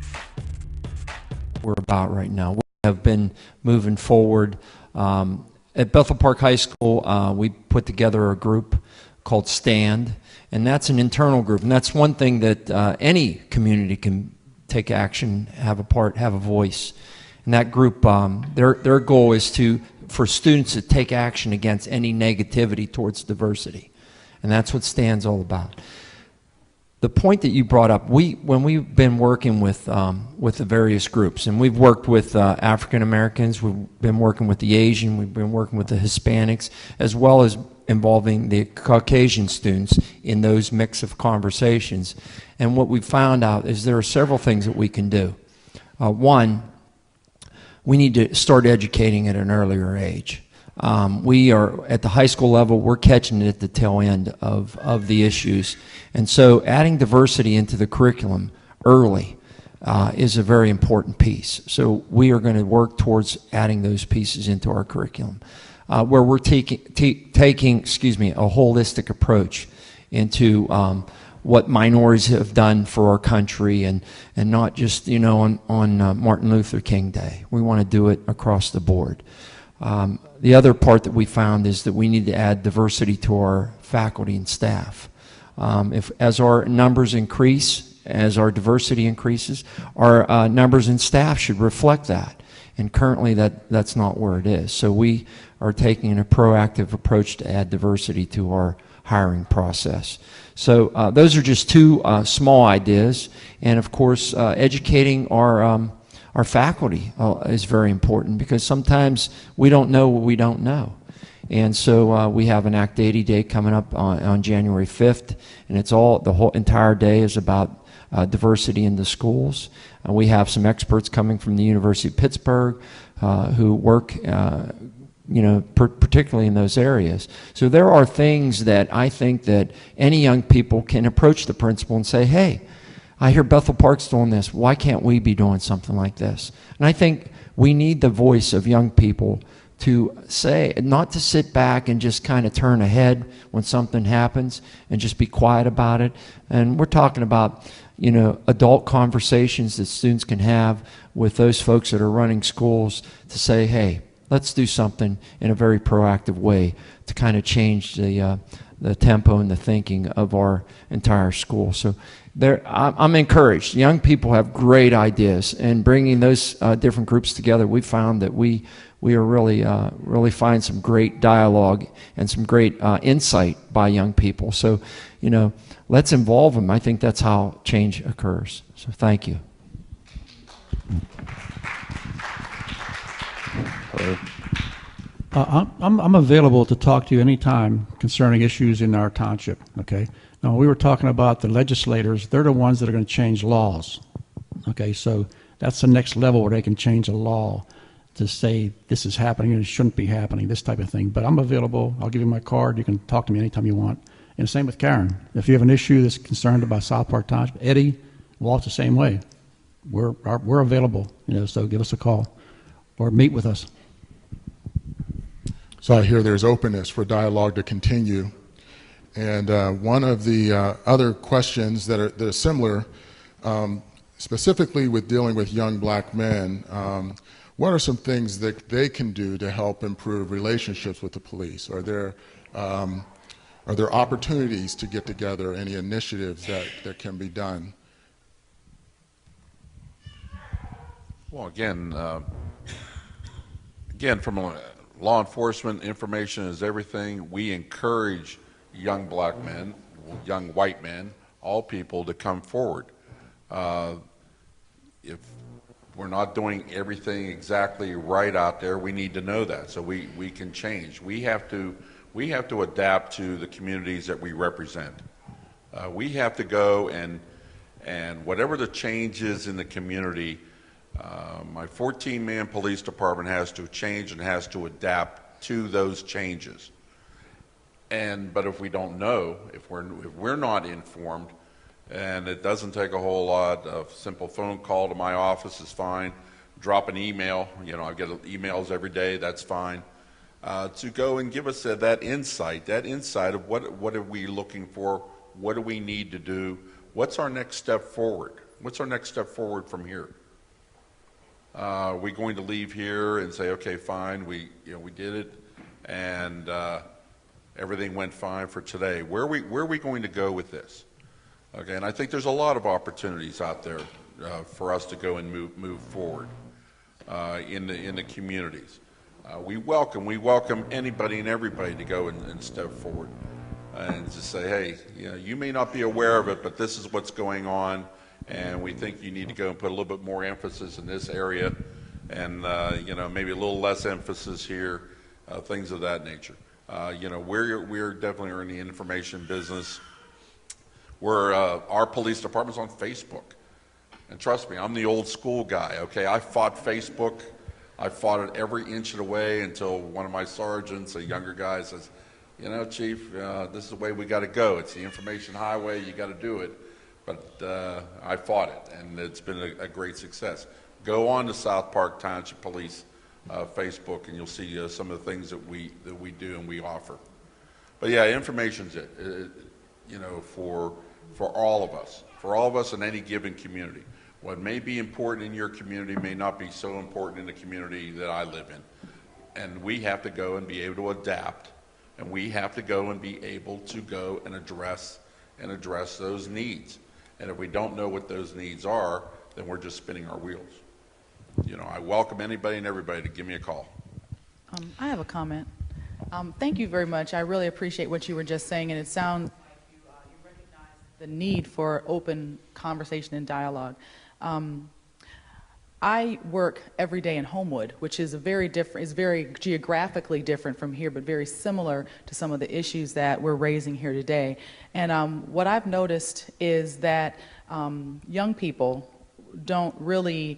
we're about right now. We have been moving forward. At Bethel Park High School, we put together a group called STAND, and that's an internal group. And that's one thing that any community can take action, have a part, have a voice. And that group, their goal is for students to take action against any negativity towards diversity. And that's what STAND's all about. The point that you brought up, when we've been working with the various groups, and we've worked with African Americans, we've been working with the Asian, we've been working with the Hispanics, as well as involving the Caucasian students in those mix of conversations. And what we found out is there are several things that we can do. One, we need to start educating at an earlier age. We are, at the high school level, we're catching it at the tail end of the issues. And so adding diversity into the curriculum early is a very important piece. So we are going to work towards adding those pieces into our curriculum, where we're taking a holistic approach into what minorities have done for our country, and not just, on Martin Luther King Day. We want to do it across the board. The other part that we found is that we need to add diversity to our faculty and staff. As our numbers increase as our diversity increases, our numbers in staff should reflect that. And currently that's not where it is. So we are taking a proactive approach to add diversity to our hiring process. So those are just two small ideas. And of course, educating our faculty is very important, because sometimes we don't know what we don't know. And so we have an Act 80 Day coming up on January 5th, and the whole entire day is about diversity in the schools. We have some experts coming from the University of Pittsburgh who work, particularly in those areas. So there are things that I think that any young people can approach the principal and say, hey, I hear Bethel Park's doing this. Why can't we be doing something like this? And I think we need the voice of young people to say, not to sit back and just kind of turn ahead when something happens and just be quiet about it. And we're talking about, adult conversations that students can have with those folks that are running schools to say, hey, let's do something in a very proactive way to kind of change the tempo and the thinking of our entire school. So I'm encouraged. Young people have great ideas, and bringing those different groups together, we found that we are really find some great dialogue and some great insight by young people. So, let's involve them. I think that's how change occurs. So thank you. I'm available to talk to you anytime concerning issues in our township, okay? Now, we were talking about the legislators. They're the ones that are going to change laws, okay? So that's the next level where they can change a law to say this is happening and it shouldn't be happening, this type of thing. But I'm available. I'll give you my card. You can talk to me anytime you want. And the same with Karen. If you have an issue that's concerned about South Park Township, Eddie, Walt's the same way. We're available, so give us a call or meet with us. So I hear there's openness for dialogue to continue. And one of the other questions that are similar, specifically with dealing with young black men, what are some things that they can do to help improve relationships with the police? Are there opportunities to get together, any initiatives that can be done? Well, again, from law enforcement, information is everything. We encourage young black men, young white men, all people to come forward. If we're not doing everything exactly right out there, we need to know that so we can change. We have to adapt to the communities that we represent. We have to go and whatever the change is in the community, my 14-man police department has to change and has to adapt to those changes. But if we don't know, if we're not informed, and it doesn't take a whole lot of simple phone call to my office is fine. Drop an email. I get emails every day. That's fine. To go and give us that insight of what are we looking for? What do we need to do? What's our next step forward? What's our next step forward from here? Are we going to leave here and say, okay, fine, we did it, and everything went fine for today? Where are we going to go with this? Okay, and I think there's a lot of opportunities out there for us to go and move forward in the communities. We welcome anybody and everybody to go and step forward and to say, hey, you may not be aware of it, but this is what's going on, and we think you need to go and put a little bit more emphasis in this area, and maybe a little less emphasis here, things of that nature. We're definitely in the information business. Our police department's on Facebook, and trust me, I'm the old school guy. Okay, I fought Facebook. I fought it every inch of the way until one of my sergeants, a younger guy, says, Chief, this is the way we got to go. It's the information highway. You got to do it. But I fought it, and it's been a great success. Go on to South Park Township Police Facebook, and you'll see some of the things that we do and we offer. But yeah, information's it. For all of us in any given community. What may be important in your community may not be so important in the community that I live in. And we have to go and be able to adapt, and we have to go and be able to go and address those needs. And if we don't know what those needs are, then we're just spinning our wheels. You know, I welcome anybody and everybody to give me a call. I have a comment. Thank you very much. I really appreciate what you were just saying, and it sounds like you recognize the need for open conversation and dialogue. I work every day in Homewood, which is very geographically different from here, but very similar to some of the issues that we're raising here today. And what I've noticed is that young people don't really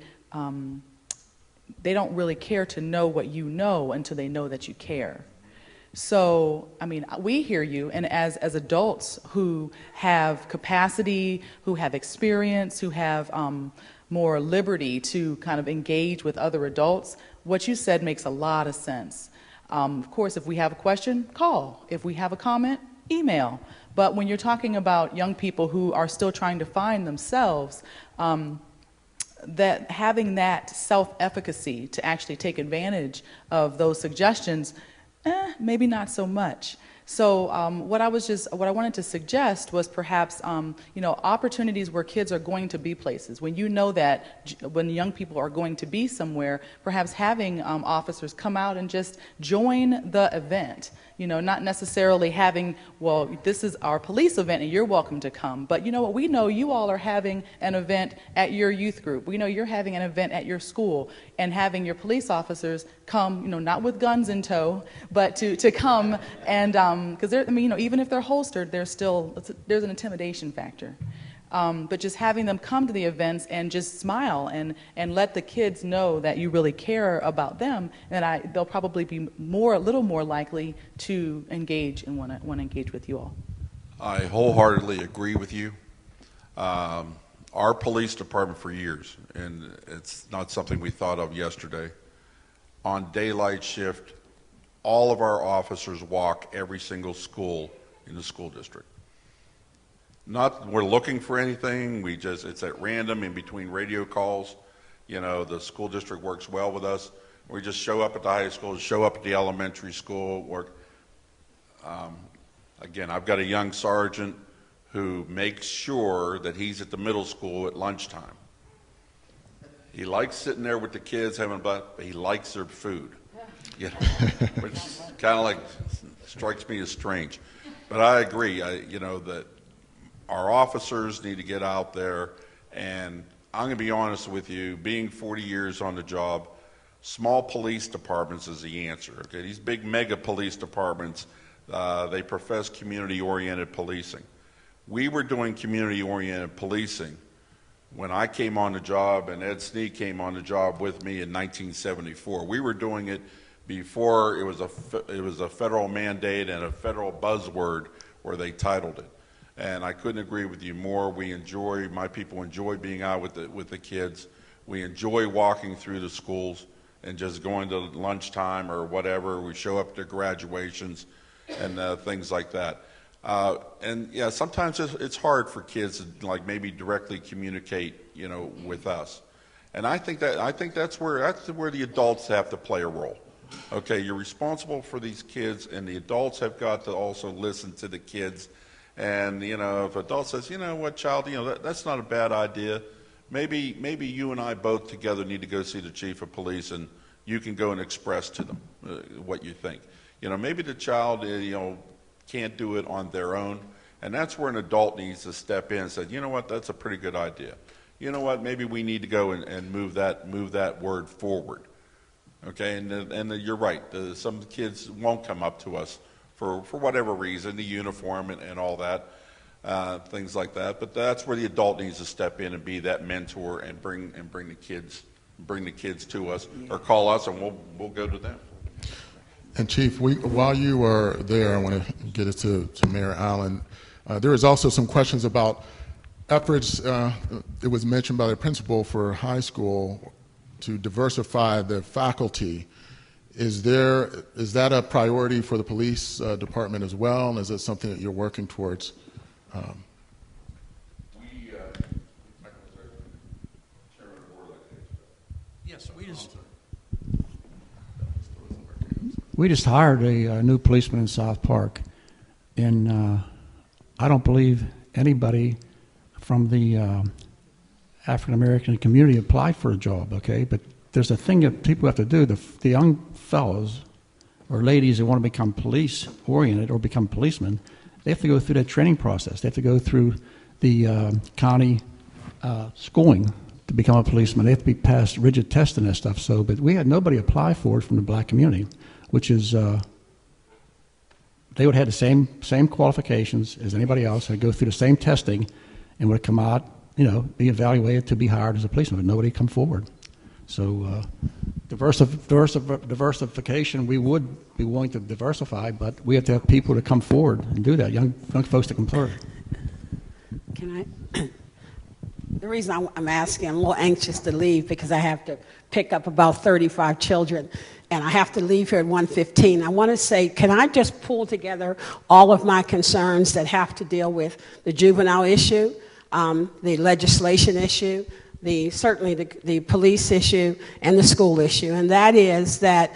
care to know what you know until they know that you care. So, I mean, we hear you, and as adults who have capacity, who have experience, who have more liberty to kind of engage with other adults, what you said makes a lot of sense. Of course, if we have a question, call. If we have a comment, email. But when you're talking about young people who are still trying to find themselves, that having that self-efficacy to actually take advantage of those suggestions, maybe not so much. So what I wanted to suggest was perhaps, opportunities where kids are going to be places. When you know that when young people are going to be somewhere, perhaps having officers come out and just join the event. You know, not necessarily having, well, this is our police event and you're welcome to come. But you know what? We know you all are having an event at your youth group. We know you're having an event at your school, and having your police officers come, not with guns in tow, but to come and, because even if they're holstered, there's an intimidation factor. But just having them come to the events and just smile and let the kids know that you really care about them, and they'll probably be a little more likely to engage and want to engage with you all. I wholeheartedly agree with you. Our police department for years, and it's not something we thought of yesterday, on daylight shift, all of our officers walk every single school in the school district. Not we're looking for anything, it's at random in between radio calls. The school district works well with us. We just show up at the high school, show up at the elementary school, work. Again, I've got a young sergeant who makes sure that he's at the middle school at lunchtime. He likes sitting there with the kids but he likes their food. Which kind of strikes me as strange. But I agree, that our officers need to get out there, and I'm going to be honest with you, being 40 years on the job, small police departments is the answer. Okay, these big mega police departments, they profess community-oriented policing. We were doing community-oriented policing when I came on the job, and Ed Snead came on the job with me in 1974. We were doing it before it was a federal mandate and a federal buzzword where they titled it. And I couldn't agree with you more. My people enjoy being out with the kids. We enjoy walking through the schools and just going to lunchtime or whatever. We show up to graduations and things like that. And yeah, sometimes it's hard for kids to maybe directly communicate, with us. And I think that's where the adults have to play a role. Okay, you're responsible for these kids, and the adults have got to also listen to the kids. And if an adult says, what, child, that's not a bad idea. Maybe you and I both together need to go see the chief of police, and you can go and express to them what you think. Maybe the child, can't do it on their own, and that's where an adult needs to step in and say, what, that's a pretty good idea. You know what, maybe we need to go and move that word forward. Okay, and you're right. Some kids won't come up to us for whatever reason, the uniform and all that, things like that. But that's where the adult needs to step in and be that mentor and bring the kids to us, or call us and we'll go to them. And Chief, while you are there, I want to get it to Mayor Allen. There is also some questions about efforts. It was mentioned by the principal for high school to diversify the faculty. Is that a priority for the police department as well? And is it something that you're working towards? Yes, we just hired a new policeman in South Park, and I don't believe anybody from the African American community apply for a job, okay? But there's a thing that people have to do. The young fellows or ladies who want to become police-oriented or become policemen, they have to go through that training process. They have to go through the county schooling to become a policeman. They have to be passed rigid tests and that stuff. So, but we had nobody apply for it from the black community, which is they would have had the same qualifications as anybody else. They'd go through the same testing and would come out, be evaluated to be hired as a policeman. But nobody come forward. So diversification, we would be willing to diversify, but we have to have people to come forward and do that, young folks to come forward. Can I? The reason I'm asking, I'm a little anxious to leave because I have to pick up about 35 children, and I have to leave here at 1:15. I want to say, can I just pull together all of my concerns that have to deal with the juvenile issue, the legislation issue, certainly the police issue, and the school issue, and that is that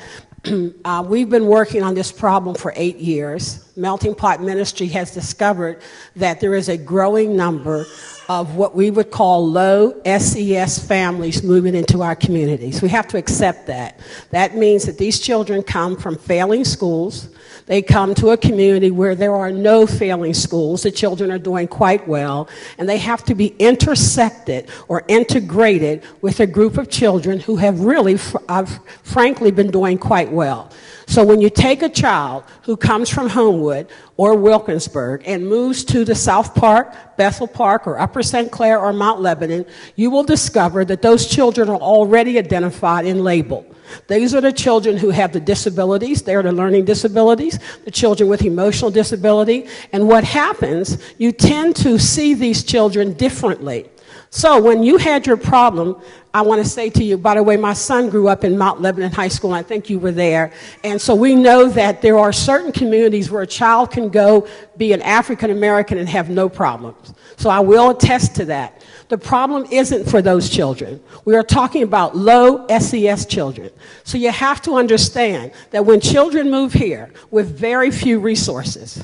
we've been working on this problem for 8 years. Melting Pot Ministry has discovered that there is a growing number of what we would call low SES families moving into our communities. We have to accept that. That means that these children come from failing schools. They come to a community where there are no failing schools. The children are doing quite well, and they have to be intersected or integrated with a group of children who have really, frankly, been doing quite well. So when you take a child who comes from Homewood or Wilkinsburg and moves to the South Park, Bethel Park, or Upper St. Clair or Mount Lebanon, you will discover that those children are already identified and labeled. These are the children who have the disabilities. They're the learning disabilities, the children with emotional disability. And what happens, you tend to see these children differently. So when you had your problem, I want to say to you, by the way, my son grew up in Mount Lebanon High School, and I think you were there. And so we know that there are certain communities where a child can go be an African American and have no problems. So I will attest to that. The problem isn't for those children. We are talking about low SES children. So you have to understand that when children move here with very few resources,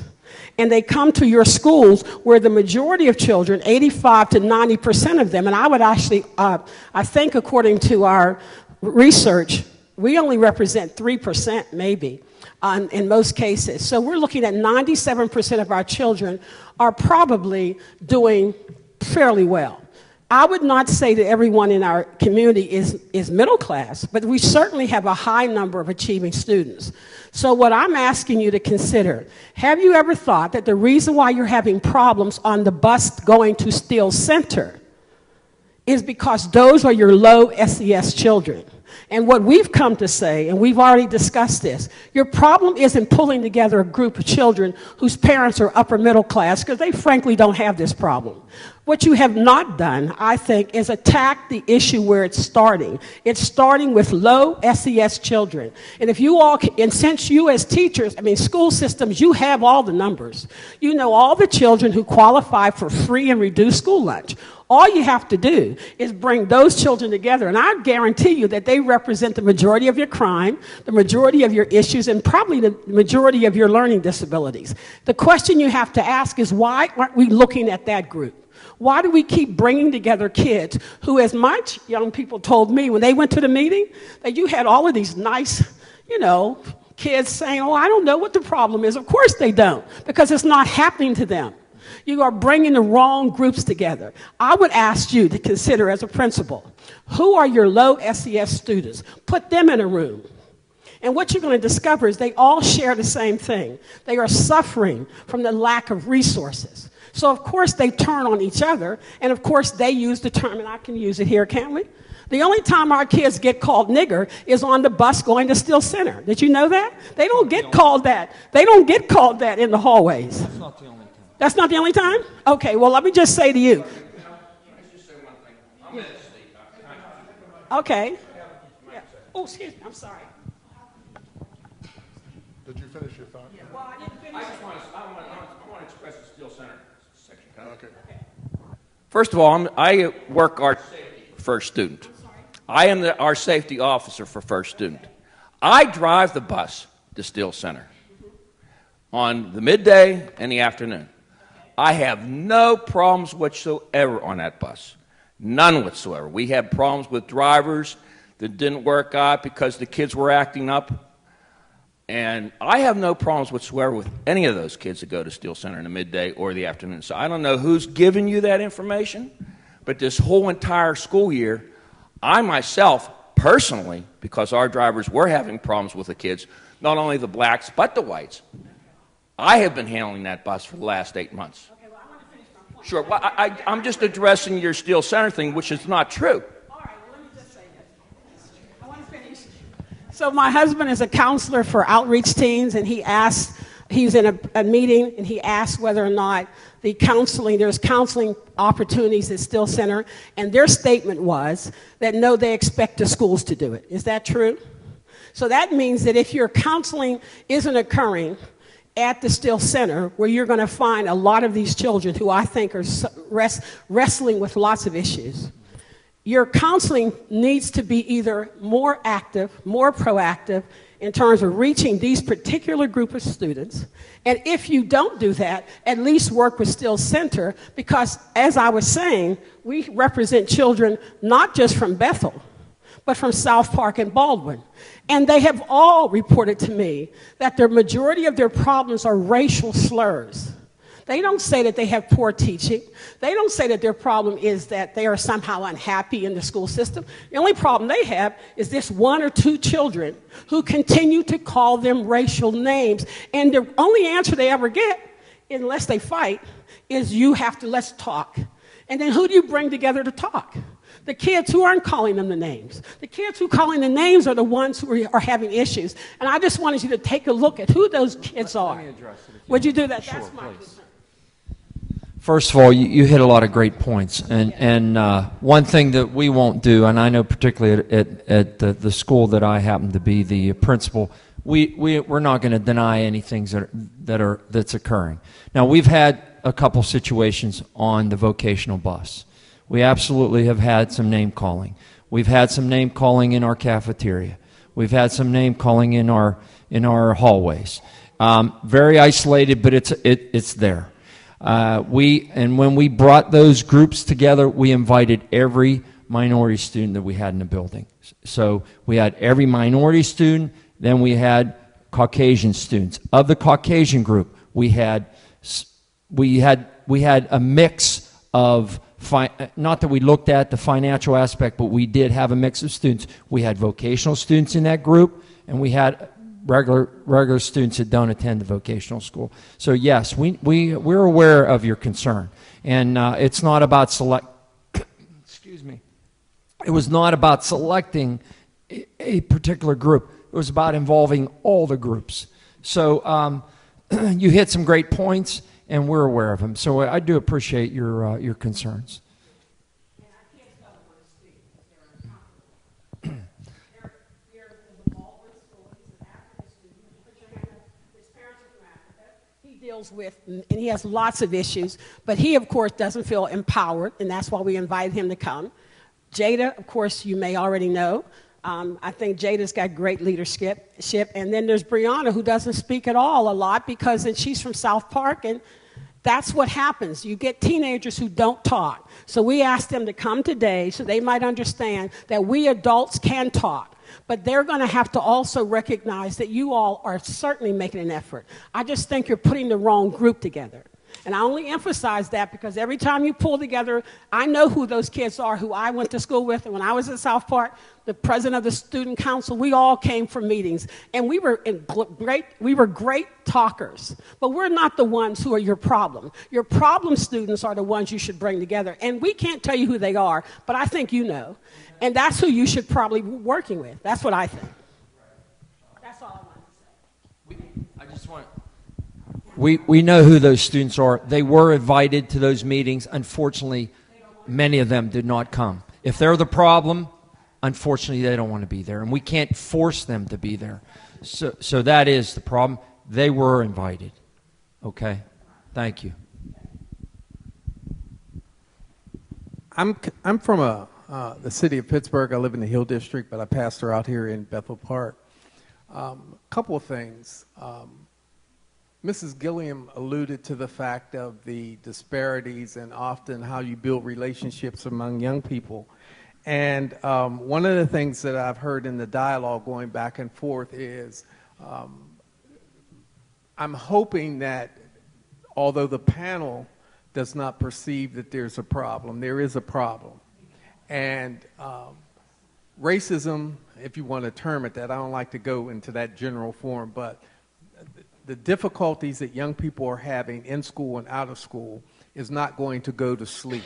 and they come to your schools where the majority of children, 85 to 90% of them, and I would actually, I think according to our research, we only represent 3% maybe in most cases. So we're looking at 97% of our children are probably doing fairly well. I would not say that everyone in our community is middle class, but we certainly have a high number of achieving students. So what I'm asking you to consider, have you ever thought that the reason why you're having problems on the bus going to Steele Center is because those are your low SES children? And what we've come to say, and we've already discussed this, your problem isn't pulling together a group of children whose parents are upper middle class, because they frankly don't have this problem. What you have not done, I think, is attack the issue where it's starting. It's starting with low SES children. And if you all, and since you as teachers, school systems, you have all the numbers. You know all the children who qualify for free and reduced school lunch. All you have to do is bring those children together, and I guarantee you that they represent the majority of your crime, the majority of your issues, and probably the majority of your learning disabilities. The question you have to ask is, why aren't we looking at that group? Why do we keep bringing together kids who, as my young people told me when they went to the meeting, that you had all of these nice, kids saying, oh, I don't know what the problem is. Of course they don't, because it's not happening to them. You are bringing the wrong groups together. I would ask you to consider as a principal, who are your low SES students? Put them in a room. And what you're going to discover is they all share the same thing. They are suffering from the lack of resources. So, of course, they turn on each other, and, of course, they use the term, and I can use it here, can't we? The only time our kids get called nigger is on the bus going to Steele Center. Did you know that? They don't get called that. They don't get called that in the hallways. That's not the only time. That's not the only time? Okay, well, let me just say to you. Okay. Yeah. Oh, excuse me, I'm sorry. Did you finish your thought? Yeah, well, I didn't finish. I want to express the Steele Center section. Okay. First of all, I work our safety for First Student. I am our safety officer for First Student. I drive the bus to Steele Center on the midday and the afternoon. I have no problems whatsoever on that bus. None whatsoever. We had problems with drivers that didn't work out because the kids were acting up. And I have no problems whatsoever with any of those kids that go to Steele Center in the midday or the afternoon. So I don't know who's giving you that information, but this whole entire school year, I myself, personally, because our drivers were having problems with the kids, not only the blacks but the whites, I have been handling that bus for the last 8 months. Okay, well, I want to finish my point. Sure. Well, I'm just addressing your Steele Center thing, which is not true. All right, well, let me just say this. I want to finish. So my husband is a counselor for outreach teams, and he was in a meeting, and he asked whether or not there's counseling opportunities at Steele Center, and their statement was that no, they expect the schools to do it. Is that true? So that means that if your counseling isn't occurring at the Steele Center, where you're going to find a lot of these children who I think are wrestling with lots of issues, your counseling needs to be either more active, more proactive in terms of reaching these particular group of students. And if you don't do that, at least work with Steele Center, because as I was saying, we represent children not just from Bethel, but from South Park and Baldwin. And they have all reported to me that the majority of their problems are racial slurs. They don't say that they have poor teaching. They don't say that their problem is that they are somehow unhappy in the school system. The only problem they have is this one or two children who continue to call them racial names. And the only answer they ever get, unless they fight, is let's talk. And then who do you bring together to talk? The kids who aren't calling them the names. The kids who are calling the names are the ones who are having issues. And I just wanted you to take a look at who those kids are. Let me address it. Would you do that? Sure, That's my please. concern. First of all, you hit a lot of great points. And one thing that we won't do, and I know particularly at the school that I happen to be the principal, we're not going to deny anything that's occurring. Now, we've had a couple situations on the vocational bus. We absolutely have had some name calling. We've had some name calling in our cafeteria. We've had some name calling in our hallways. Very isolated, but it's there. When we brought those groups together, we invited every minority student that we had in the building. So we had every minority student, then we had Caucasian students. Of the Caucasian group, we had a mix of, not that we looked at the financial aspect, but we did have a mix of students. We had vocational students in that group, and we had regular students that don't attend the vocational school. So yes, we're aware of your concern, and it's not about excuse me. It was not about selecting a particular group. It was about involving all the groups. So you hit some great points, and we're aware of them. So I do appreciate your concerns. Deals with, and he has lots of issues, but he, of course, doesn't feel empowered, and that's why we invited him to come. Jada, of course, you may already know. I think Jada's got great leadership, and then there's Brianna, who doesn't speak at all a lot because she's from South Park, and that's what happens. You get teenagers who don't talk. So we asked them to come today so they might understand that we adults can talk. But they're going to have to also recognize that you all are certainly making an effort. I just think you're putting the wrong group together. And I only emphasize that because every time you pull together, I know who those kids are who I went to school with. And when I was at South Park, the president of the student council, we all came for meetings. And we were great talkers. But we're not the ones who are your problem. Your problem students are the ones you should bring together. And we can't tell you who they are, but I think you know. And that's who you should probably be working with. That's what I think. That's all I wanted to say. I just want... We know who those students are. They were invited to those meetings. Unfortunately, many of them did not come. If they're the problem, unfortunately, they don't want to be there. And we can't force them to be there. So that is the problem. They were invited. Okay? Thank you. I'm from the city of Pittsburgh. I live in the Hill District, but I pastor out here in Bethel Park. A couple of things. Mrs. Gilliam alluded to the fact of the disparities and often how you build relationships among young people. And one of the things that I've heard in the dialogue going back and forth is I'm hoping that although the panel does not perceive that there's a problem, there is a problem. And racism, if you want to term it that, I don't like to go into that general form, but the difficulties that young people are having in school and out of school is not going to go to sleep.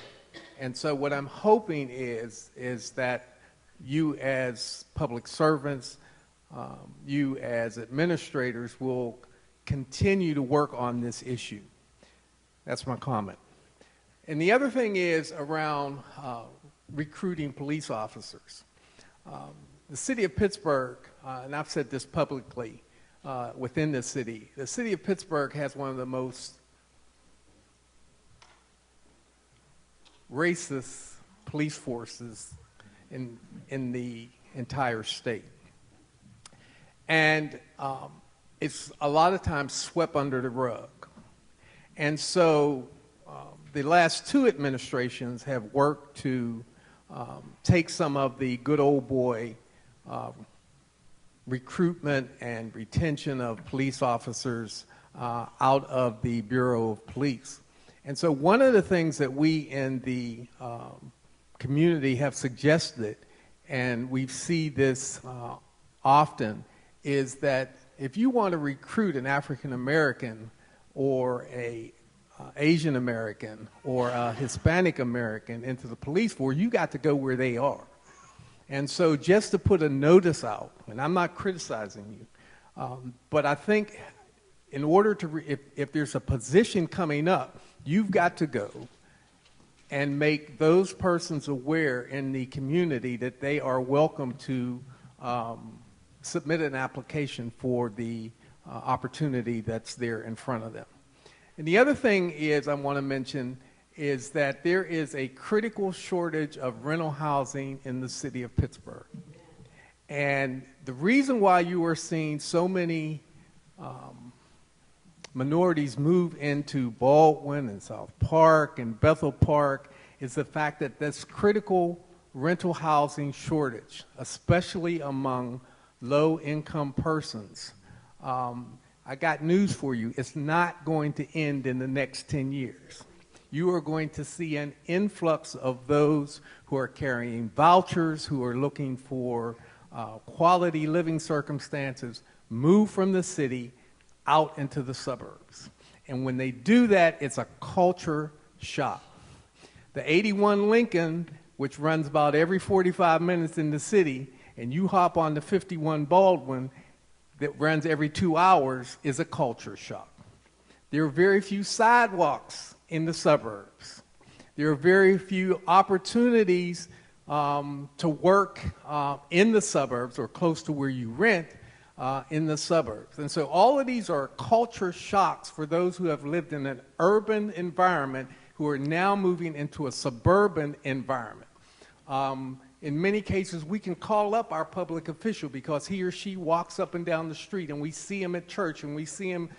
And so what I'm hoping is that you as public servants, you as administrators will continue to work on this issue. That's my comment. And the other thing is around recruiting police officers. The city of Pittsburgh, and I've said this publicly within the city of Pittsburgh has one of the most racist police forces in the entire state. And it's a lot of times swept under the rug. And so the last two administrations have worked to take some of the good old boy recruitment and retention of police officers out of the Bureau of Police. And so one of the things that we in the community have suggested, and we see this often, is that if you want to recruit an African American or a Asian American or a Hispanic American into the police force, you got to go where they are. And so just to put a notice out, and I'm not criticizing you, but I think in order to, if there's a position coming up, you've got to go and make those persons aware in the community that they are welcome to submit an application for the opportunity that's there in front of them. And the other thing is I want to mention is that there is a critical shortage of rental housing in the city of Pittsburgh. And the reason why you are seeing so many minorities move into Baldwin and South Park and Bethel Park is the fact that this critical rental housing shortage, especially among low-income persons. I got news for you. It's not going to end in the next 10 years. You are going to see an influx of those who are carrying vouchers, who are looking for quality living circumstances, move from the city out into the suburbs. And when they do that, it's a culture shock. The 81 Lincoln, which runs about every 45 minutes in the city, and you hop on the 51 Baldwin that runs every 2 hours, is a culture shock. There are very few sidewalks in the suburbs. There are very few opportunities to work in the suburbs or close to where you rent in the suburbs. And so all of these are culture shocks for those who have lived in an urban environment who are now moving into a suburban environment. In many cases, we can call up our public official because he or she walks up and down the street, and we see him at church, and we see him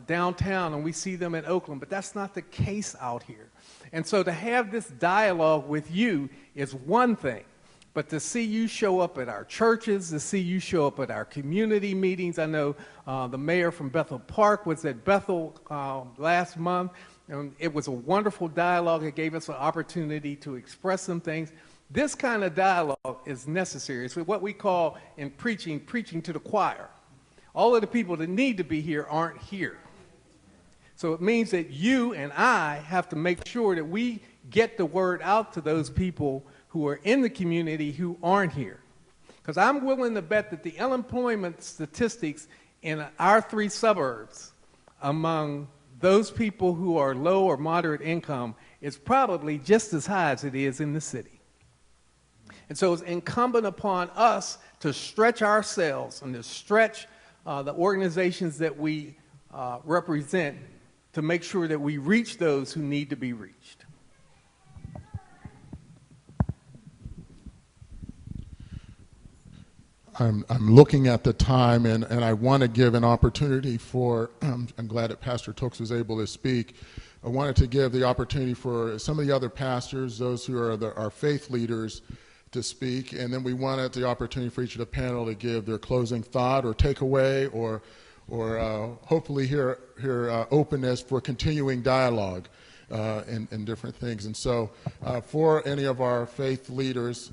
downtown, and we see them in Oakland, but that's not the case out here. And so to have this dialogue with you is one thing, but to see you show up at our churches, to see you show up at our community meetings. I know the mayor from Bethel Park was at Bethel last month, and it was a wonderful dialogue. It gave us an opportunity to express some things. This kind of dialogue is necessary. It's what we call in preaching to the choir. All of the people that need to be here aren't here. So it means that you and I have to make sure that we get the word out to those people who are in the community who aren't here. Because I'm willing to bet that the unemployment statistics in our 3 suburbs among those people who are low or moderate income is probably just as high as it is in the city. And so it's incumbent upon us to stretch ourselves and to stretch the organizations that we represent to make sure that we reach those who need to be reached. I'm looking at the time, and I want to give an opportunity for, I'm glad that Pastor Tokes was able to speak. I wanted to give the opportunity for some of the other pastors, those who are our faith leaders, to speak, and then we wanted the opportunity for each of the panel to give their closing thought or takeaway, or hopefully hear openness for continuing dialogue in different things. And so for any of our faith leaders,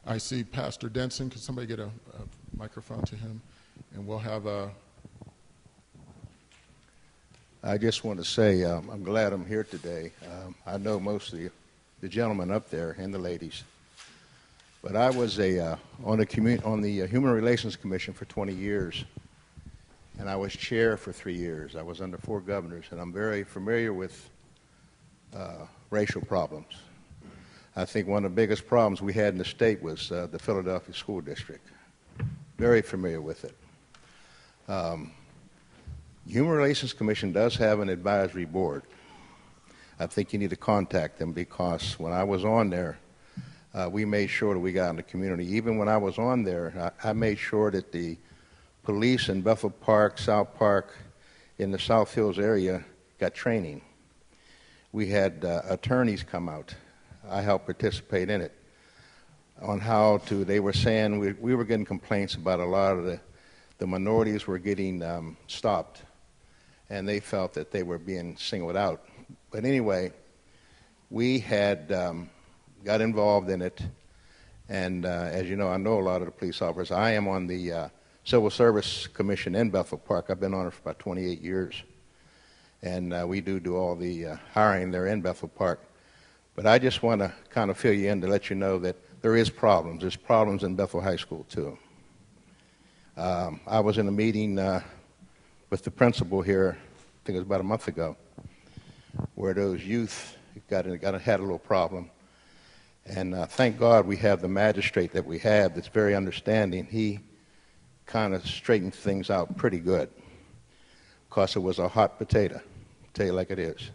I see Pastor Denson. Could somebody get a microphone to him? And we'll have a... I just want to say I'm glad I'm here today. I know most of the gentlemen up there and the ladies. But I was on the Human Relations Commission for 20 years, and I was chair for 3 years. I was under 4 governors, and I'm very familiar with racial problems. I think one of the biggest problems we had in the state was the Philadelphia School District. Very familiar with it. Human Relations Commission does have an advisory board. I think you need to contact them, because when I was on there, we made sure that we got in the community. Even when I was on there, I made sure that the police in Bethel Park, South Park, in the South Hills area got training. We had attorneys come out. I helped participate in it on how to, they were saying we were getting complaints about a lot of the minorities were getting stopped, and they felt that they were being singled out. But anyway, we had got involved in it, and as you know, I know a lot of the police officers. I am on the Civil Service Commission in Bethel Park. I've been on it for about 28 years, and we do all the hiring there in Bethel Park. But I just want to kind of fill you in to let you know that there is problems. There's problems in Bethel High School, too. I was in a meeting with the principal here, I think it was about a month ago, where those youth had a little problem. And thank God we have the magistrate that we have that's very understanding. He kind of straightened things out pretty good, because it was a hot potato. I'll tell you like it is.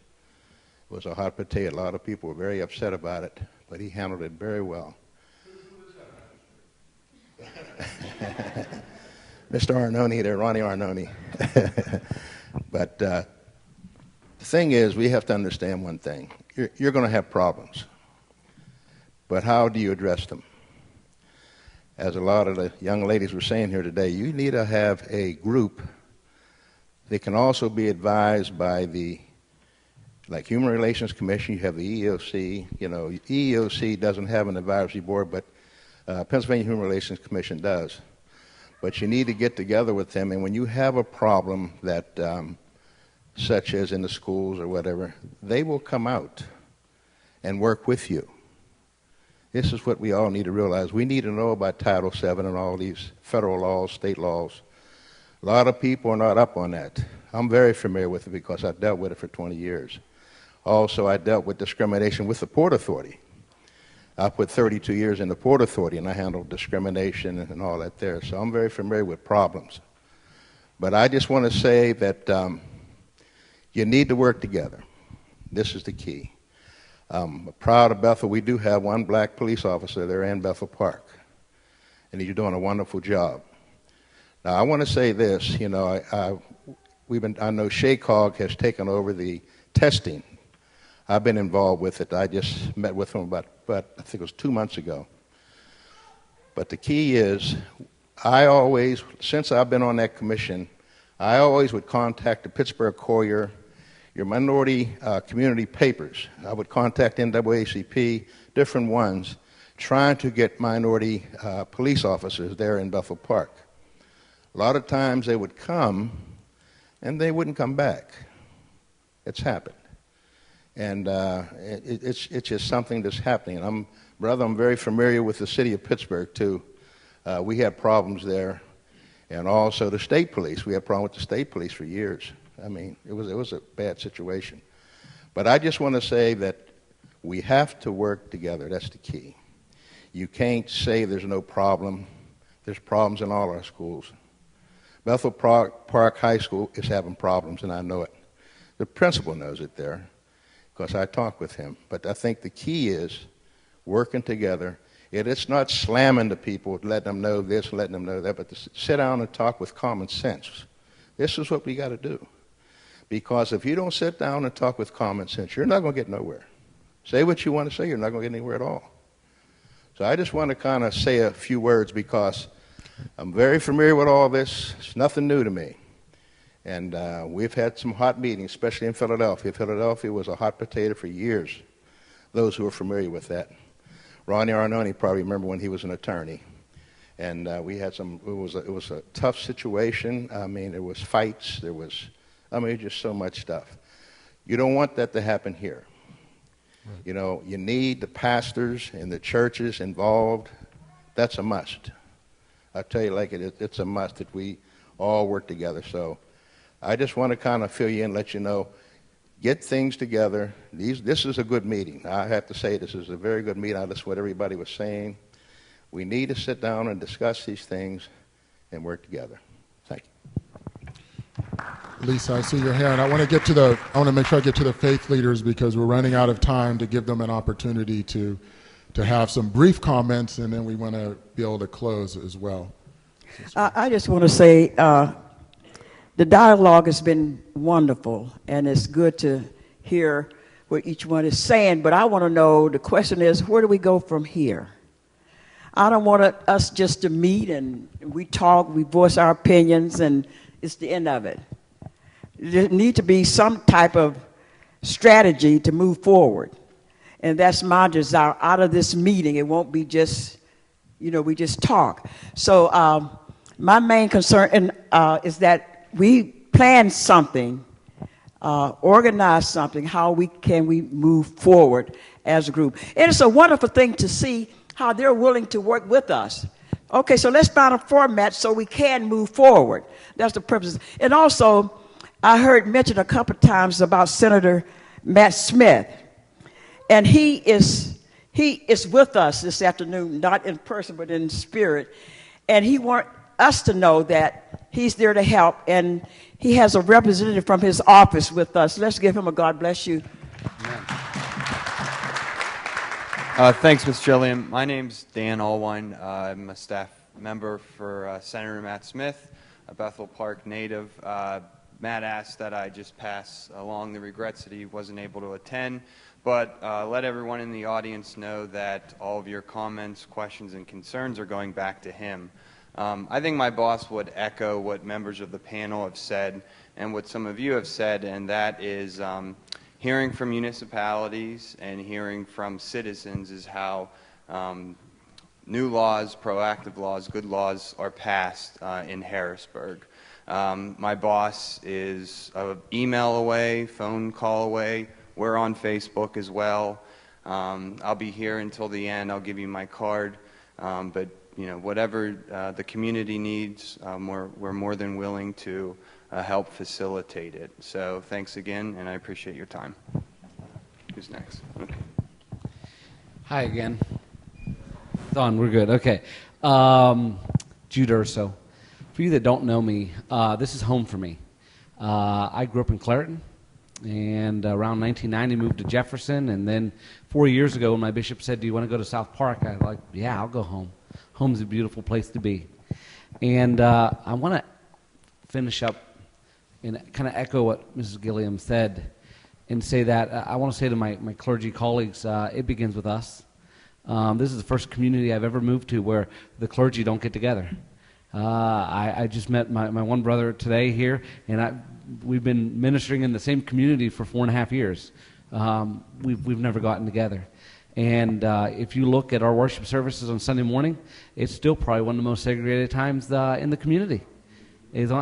It was a hot potato. A lot of people were very upset about it, but he handled it very well. Mr. Arnone there, Ronnie Arnone. But the thing is, we have to understand one thing. You're going to have problems, but how do you address them? As a lot of the young ladies were saying here today, you need to have a group that can also be advised by the, like Human Relations Commission. You have the EEOC. You know, EEOC doesn't have an advisory board, but Pennsylvania Human Relations Commission does. But you need to get together with them, and when you have a problem that, such as in the schools or whatever, they will come out and work with you. This is what we all need to realize. We need to know about Title VII and all these federal laws, state laws. A lot of people are not up on that. I'm very familiar with it because I've dealt with it for 20 years. Also, I dealt with discrimination with the Port Authority. I put 32 years in the Port Authority, and I handled discrimination and all that there. So I'm very familiar with problems. But I just want to say that you need to work together. This is the key. I'm proud of Bethel. We do have one black police officer there in Bethel Park, and he's doing a wonderful job. Now, I want to say this. You know, I know SHACOG has taken over the testing. I've been involved with it. I just met with him about I think it was 2 months ago. But the key is, since I've been on that commission, I always would contact the Pittsburgh Courier, your minority community papers. I would contact NAACP, different ones, trying to get minority police officers there in Bethel Park. A lot of times they would come, and they wouldn't come back. It's happened. And it's just something that's happening. And I'm very familiar with the city of Pittsburgh, too. We had problems there. And also the state police. We had problems with the state police for years. I mean, it was a bad situation. But I just want to say that we have to work together. That's the key. You can't say there's no problem. There's problems in all our schools. Bethel Park High School is having problems, and I know it. The principal knows it there, because I talk with him. But I think the key is working together, It's not slamming the people, letting them know this, letting them know that, but to sit down and talk with common sense. This is what we got to do. Because if you don't sit down and talk with common sense, you're not going to get nowhere. Say what you want to say, you're not going to get anywhere at all. So I just want to kind of say a few words because I'm very familiar with all this. It's nothing new to me. And we've had some hot meetings, especially in Philadelphia. Philadelphia was a hot potato for years, those who are familiar with that. Ronnie Arnone probably remember when he was an attorney. And we had it was a tough situation. I mean, there was fights. Just so much stuff. You don't want that to happen here. Right. You know, you need the pastors and the churches involved. That's a must. I tell you, it's a must that we all work together. So I just want to kind of fill you in, let you know, get things together. This is a good meeting. I have to say this is a very good meeting. That's what everybody was saying. We need to sit down and discuss these things and work together. Thank you. Lisa, I see your hand. I want to make sure I get to the faith leaders because we're running out of time to give them an opportunity to have some brief comments, and then we want to be able to close as well. I just want to say the dialogue has been wonderful, and it's good to hear what each one is saying, but I want to know, the question is, where do we go from here? I don't want us just to meet and we talk, we voice our opinions, and it's the end of it. There needs to be some type of strategy to move forward. And that's my desire out of this meeting. It won't be just, we just talk. So my main concern is that we plan something, organize something, how we move forward as a group. And it's a wonderful thing to see how they're willing to work with us. Okay, so let's find a format so we can move forward. That's the purpose. And also, I heard mentioned a couple of times about Senator Matt Smith. And he is with us this afternoon, not in person, but in spirit. And he wants us to know that he's there to help. And he has a representative from his office with us. Let's give him a God bless you. Thanks, Ms. Gilliam. My name's Dan Allwine. I'm a staff member for Senator Matt Smith, a Bethel Park native. Matt asked that I just pass along the regrets that he wasn't able to attend, but let everyone in the audience know that all of your comments, questions, and concerns are going back to him. I think my boss would echo what members of the panel have said and what some of you have said, and that is hearing from municipalities and hearing from citizens is how new laws, proactive laws, good laws are passed in Harrisburg. My boss is an email away, phone call away. We're on Facebook as well. I'll be here until the end. I'll give you my card. But whatever the community needs, we're more than willing to help facilitate it. So thanks again, and I appreciate your time. Who's next? Okay. Hi again. It's on. We're good. Okay. Jude Urso. For you that don't know me, this is home for me. I grew up in Clairton, and around 1990 moved to Jefferson, and then 4 years ago when my bishop said, do you want to go to South Park? I was like, yeah, I'll go home. Home's a beautiful place to be. And I want to finish up and kind of echo what Mrs. Gilliam said and say that I want to say to my clergy colleagues, it begins with us. This is the first community I've ever moved to where the clergy don't get together. I just met my one brother today here, and we've been ministering in the same community for 4.5 years. We've never gotten together. And if you look at our worship services on Sunday morning, it's still probably one of the most segregated times in the community, is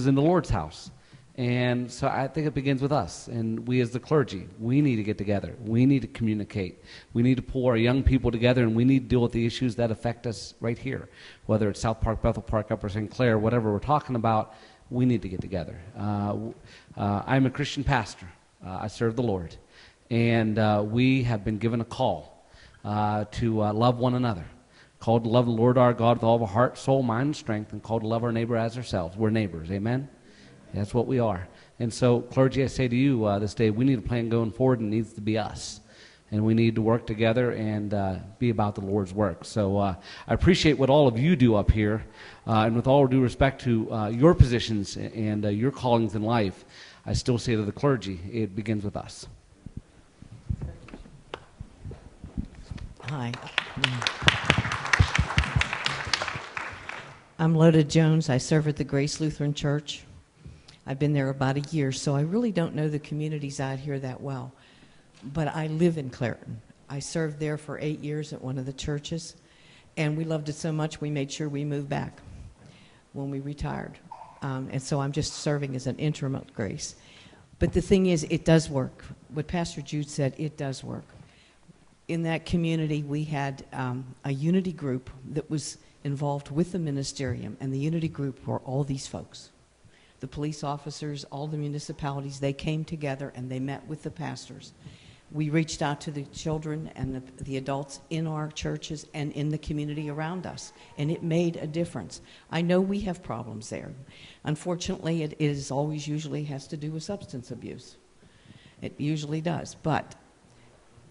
in the Lord's house. And so I think it begins with us, and we as the clergy, we need to get together. We need to communicate. We need to pull our young people together, and we need to deal with the issues that affect us right here, whether it's South Park, Bethel Park, Upper St. Clair, whatever we're talking about, we need to get together. I'm a Christian pastor. I serve the Lord, and we have been given a call to love one another, called to love the Lord our God with all of our heart, soul, mind, and strength, and called to love our neighbor as ourselves. We're neighbors, amen? That's what we are. And so, clergy, I say to you this day, we need a plan going forward, and it needs to be us. and we need to work together and be about the Lord's work. So I appreciate what all of you do up here, and with all due respect to your positions and your callings in life, I still say to the clergy, it begins with us. Hi. I'm Loda Jones. I serve at the Grace Lutheran Church. I've been there about a year, so I really don't know the communities out here that well. But I live in Clairton. I served there for 8 years at one of the churches, and we loved it so much we made sure we moved back when we retired. And so I'm just serving as an interim at Grace. But the thing is, it does work. What Pastor Jude said, it does work. In that community, we had a unity group that was involved with the ministerium, and the unity group were all these folks. The police officers, all the municipalities, they came together and they met with the pastors. We reached out to the children and the adults in our churches and in the community around us, and it made a difference. I know we have problems there. Unfortunately, it is always usually has to do with substance abuse. It usually does, but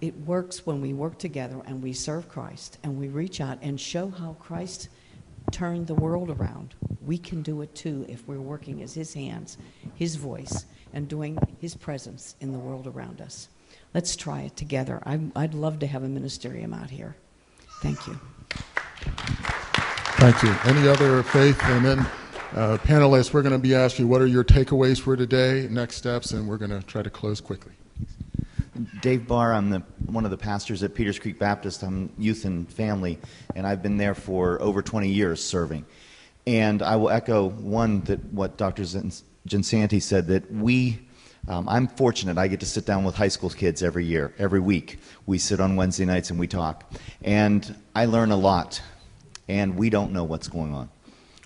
it works when we work together and we serve Christ and we reach out and show how Christ turned the world around. We can do it too if we're working as his hands, his voice, and doing his presence in the world around us. Let's try it together. I'd love to have a ministerium out here. Thank you. Thank you. Any other faith? And then panelists, we're going to be asking you what are your takeaways for today, next steps, and we're going to try to close quickly. Dave Barr, I'm one of the pastors at Peters Creek Baptist. I'm youth and family, and I've been there for over 20 years serving. And I will echo what Dr. Ginsanti said, that I'm fortunate. I get to sit down with high school kids every week. We sit on Wednesday nights and we talk. And I learn a lot, and we don't know what's going on.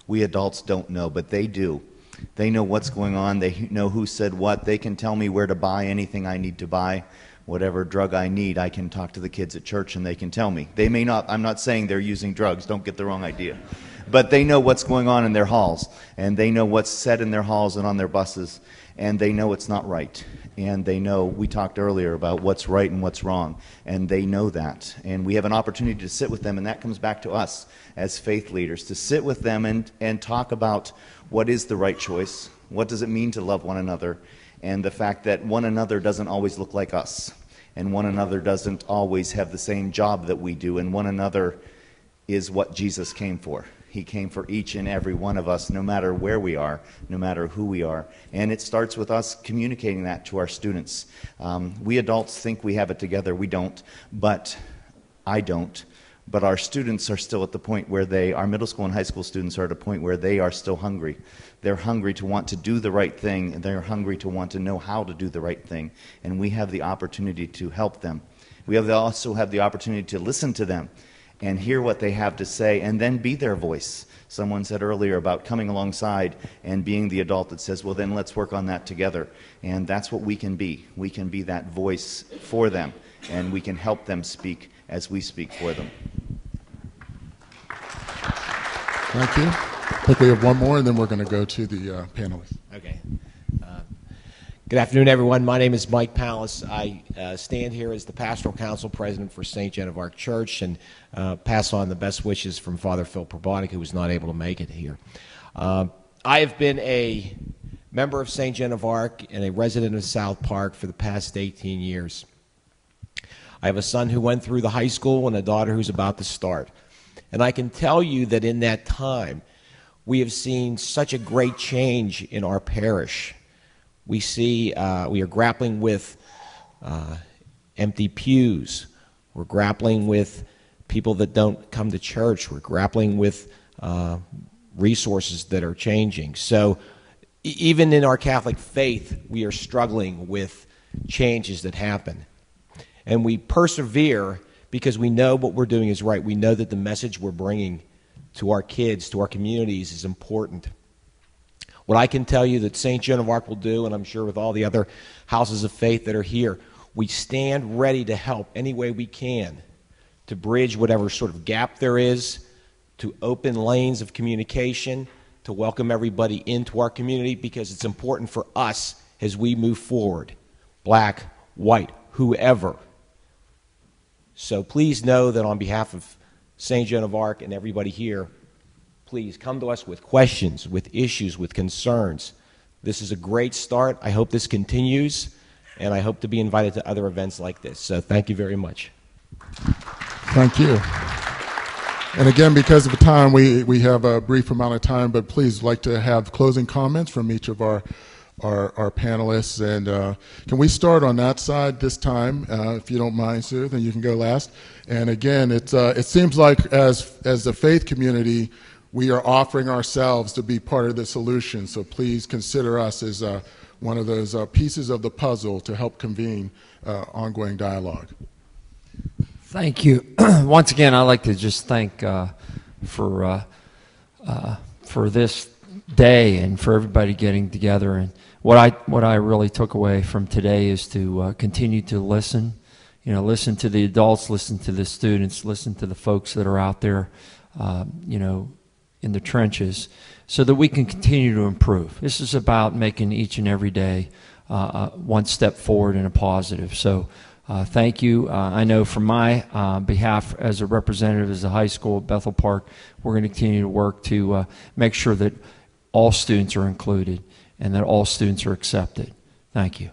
We adults don't know, but they do. They know what's going on. They know who said what. They can tell me where to buy anything I need to buy. Whatever drug I need, I can talk to the kids at church and they can tell me. They may not, I'm not saying they're using drugs, don't get the wrong idea. But they know what's going on in their halls, and they know what's said in their halls and on their buses, and they know it's not right. And they know, we talked earlier about what's right and what's wrong, and they know that. And we have an opportunity to sit with them, and that comes back to us as faith leaders, to sit with them and talk about what is the right choice, what does it mean to love one another, and the fact that one another doesn't always look like us, and one another doesn't always have the same job that we do, and one another is what Jesus came for. He came for each and every one of us, no matter where we are, no matter who we are. And it starts with us communicating that to our students. We adults think we have it together. We don't, but I don't. But our students are still at the point where our middle school and high school students are at a point where they are still hungry. They're hungry to want to do the right thing, and they're hungry to want to know how to do the right thing. And we have the opportunity to help them. We also have the opportunity to listen to them and hear what they have to say, and then be their voice. Someone said earlier about coming alongside and being the adult that says, well, then let's work on that together. And that's what we can be. We can be that voice for them, and we can help them speak as we speak for them. Thank you. I think we have one more, and then we're going to go to the panelists. Okay. Good afternoon, everyone. My name is Mike Pallas. I stand here as the Pastoral Council President for St. Joan of Arc Church, and pass on the best wishes from Father Phil Probonik, who was not able to make it here. I have been a member of St. Joan of Arc and a resident of South Park for the past 18 years. I have a son who went through the high school and a daughter who's about to start. And I can tell you that in that time, we have seen such a great change in our parish. We are grappling with empty pews. We're grappling with people that don't come to church. We're grappling with resources that are changing. So even in our Catholic faith, we are struggling with changes that happen. And we persevere because we know what we're doing is right. We know that the message we're bringing to our kids, to our communities, is important. What I can tell you that St. Joan of Arc will do, and I'm sure with all the other houses of faith that are here, we stand ready to help any way we can to bridge whatever sort of gap there is, to open lanes of communication, to welcome everybody into our community, because it's important for us as we move forward, black, white, whoever, So please know that on behalf of St. Joan of Arc and everybody here, please come to us with questions, with issues, with concerns. This is a great start. I hope this continues, and I hope to be invited to other events like this. So thank you very much. Thank you. And again, because of the time, we have a brief amount of time, but please like to have closing comments from each of our panelists. And can we start on that side this time, if you don't mind, Sue, then you can go last. And again, it seems like as the faith community, we are offering ourselves to be part of the solution. So please consider us as one of those pieces of the puzzle to help convene ongoing dialogue. Thank you. Once again, I'd like to just thank for this day and for everybody getting together. And what I really took away from today is to continue to listen. You know, listen to the adults, listen to the students, listen to the folks that are out there, you know, in the trenches, so that we can continue to improve. This is about making each and every day one step forward and a positive. So thank you. I know from my behalf as a representative as a high school at Bethel Park, we're going to continue to work to make sure that all students are included and that all students are accepted. Thank you.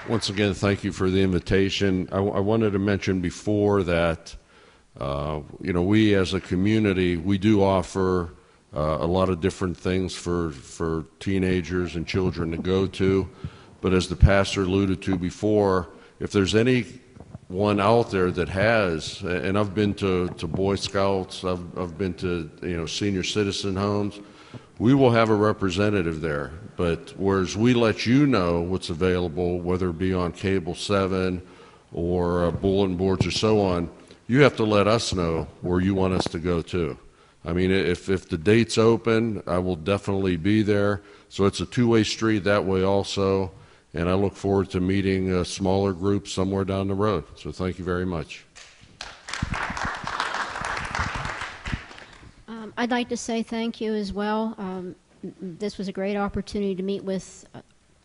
Once again, thank you for the invitation. I wanted to mention before that you know, we as a community, we do offer a lot of different things for teenagers and children to go to. But as the pastor alluded to before, if there's anyone out there that has, and I've been to Boy Scouts, I've been to, you know, senior citizen homes, we will have a representative there. But whereas we let you know what's available, whether it be on Cable 7 or bulletin boards or so on, you have to let us know where you want us to go to. I mean, if the date's open, I will definitely be there. So it's a two-way street that way also. And I look forward to meeting a smaller group somewhere down the road. So thank you very much. I'd like to say thank you as well. This was a great opportunity to meet with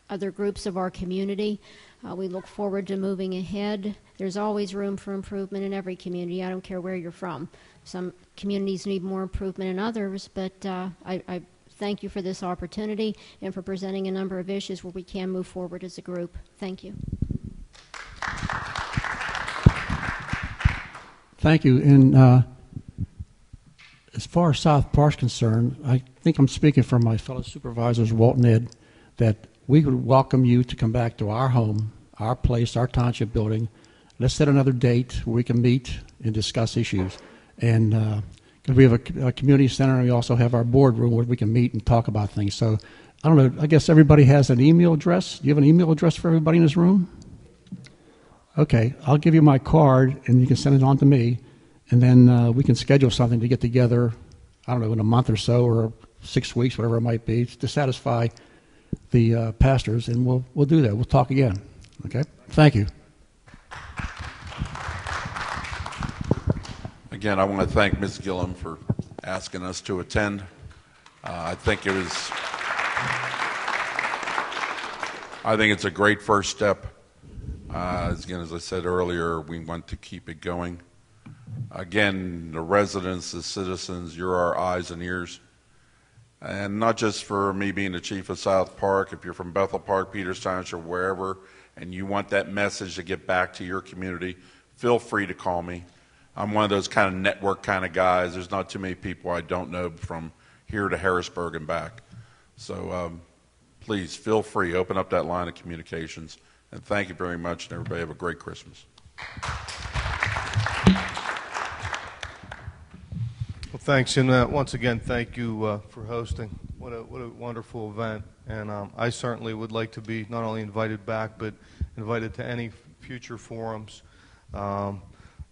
other groups of our community. We look forward to moving ahead. There's always room for improvement in every community. I don't care where you're from. Some communities need more improvement than others, but I thank you for this opportunity and for presenting a number of issues where we can move forward as a group. Thank you. Thank you. And as far as South Park's concerned, I think I'm speaking for my fellow supervisors, Walt and Ed, that we would welcome you to come back to our home, our place, our township building. Let's set another date where we can meet and discuss issues. And because we have a community center, and we also have our boardroom where we can meet and talk about things. So I don't know, I guess everybody has an email address. Do you have an email address for everybody in this room? Okay, I'll give you my card, and you can send it on to me. And then we can schedule something to get together, I don't know, in a month or so or 6 weeks, whatever it might be, to satisfy the pastors, and we'll do that. We'll talk again. Okay? Thank you. Again, I want to thank Ms. Gillum for asking us to attend. I think it's a great first step. Again, as I said earlier, we want to keep it going. Again, the residents, the citizens, you're our eyes and ears. And not just for me being the chief of South Park, if you're from Bethel Park, Peters Township, or wherever, and you want that message to get back to your community, feel free to call me. I'm one of those kind of network kind of guys. There's not too many people I don't know from here to Harrisburg and back. So please feel free, open up that line of communications. And thank you very much, and everybody have a great Christmas. Well, thanks, and once again, thank you for hosting. What a wonderful event, and I certainly would like to be not only invited back, but invited to any future forums.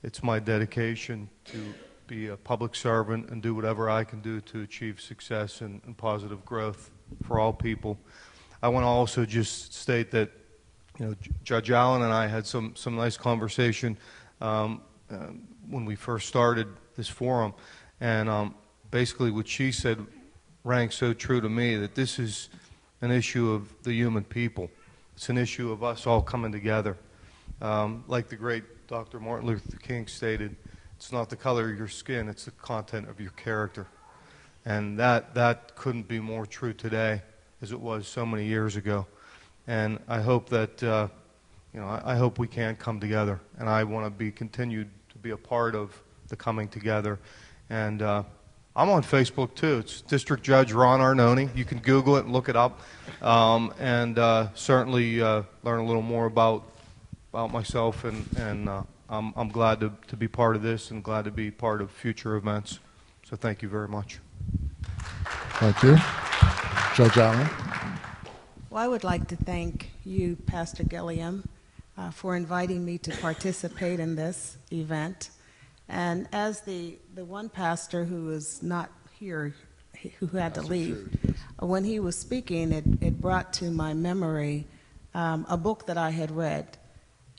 It's my dedication to be a public servant and do whatever I can do to achieve success and positive growth for all people. I want to also just state that, you know, Judge Allen and I had some nice conversation when we first started this forum. And basically what she said rang so true to me, that this is an issue of the human people. It's an issue of us all coming together. Like the great Dr. Martin Luther King stated, it's not the color of your skin, it's the content of your character. And that couldn't be more true today as it was so many years ago. And I hope that, I hope we can come together. And I want to be continued to be a part of the coming together. And I'm on Facebook too. It's District Judge Ron Arnone. You can Google it and look it up, and certainly learn a little more about myself. And I'm glad to be part of this and glad to be part of future events. So thank you very much. Thank you. Judge Allen. Well, I would like to thank you, Pastor Gilliam, for inviting me to participate in this event. And as the one pastor who is not here, who had to leave, when he was speaking, it brought to my memory a book that I had read.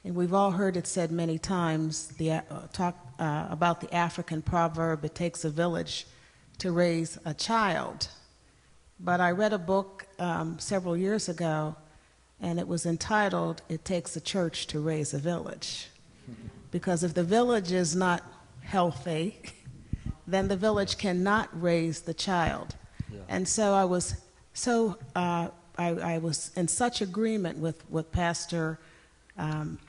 And we've all heard it said many times, about the African proverb, it takes a village to raise a child. But I read a book several years ago, and it was entitled, It Takes a Church to Raise a Village. Because if the village is not healthy, then the village cannot raise the child. Yeah. And so I was I was in such agreement with what Pastor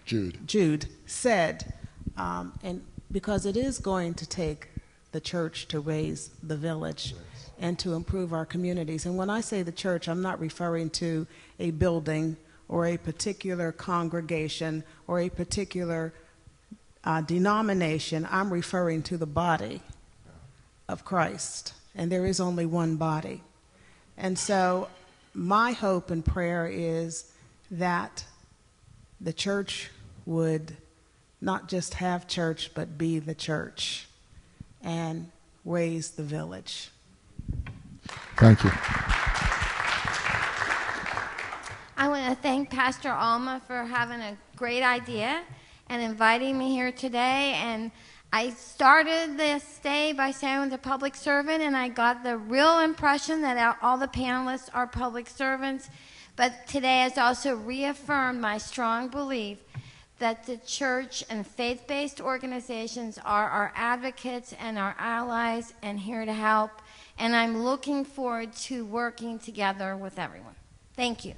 Jude said, and because it is going to take the church to raise the village and to improve our communities. And when I say the church, I'm not referring to a building or a particular congregation or a particular denomination. I'm referring to the body of Christ, and there is only one body. And so my hope and prayer is that the church would not just have church, but be the church and raise the village. Thank you. I want to thank Pastor Alma for having a great idea and inviting me here today. And I started this day by saying I was a public servant, and I got the real impression that all the panelists are public servants. But today has also reaffirmed my strong belief that the church and faith-based organizations are our advocates and our allies and here to help. And I'm looking forward to working together with everyone. Thank you.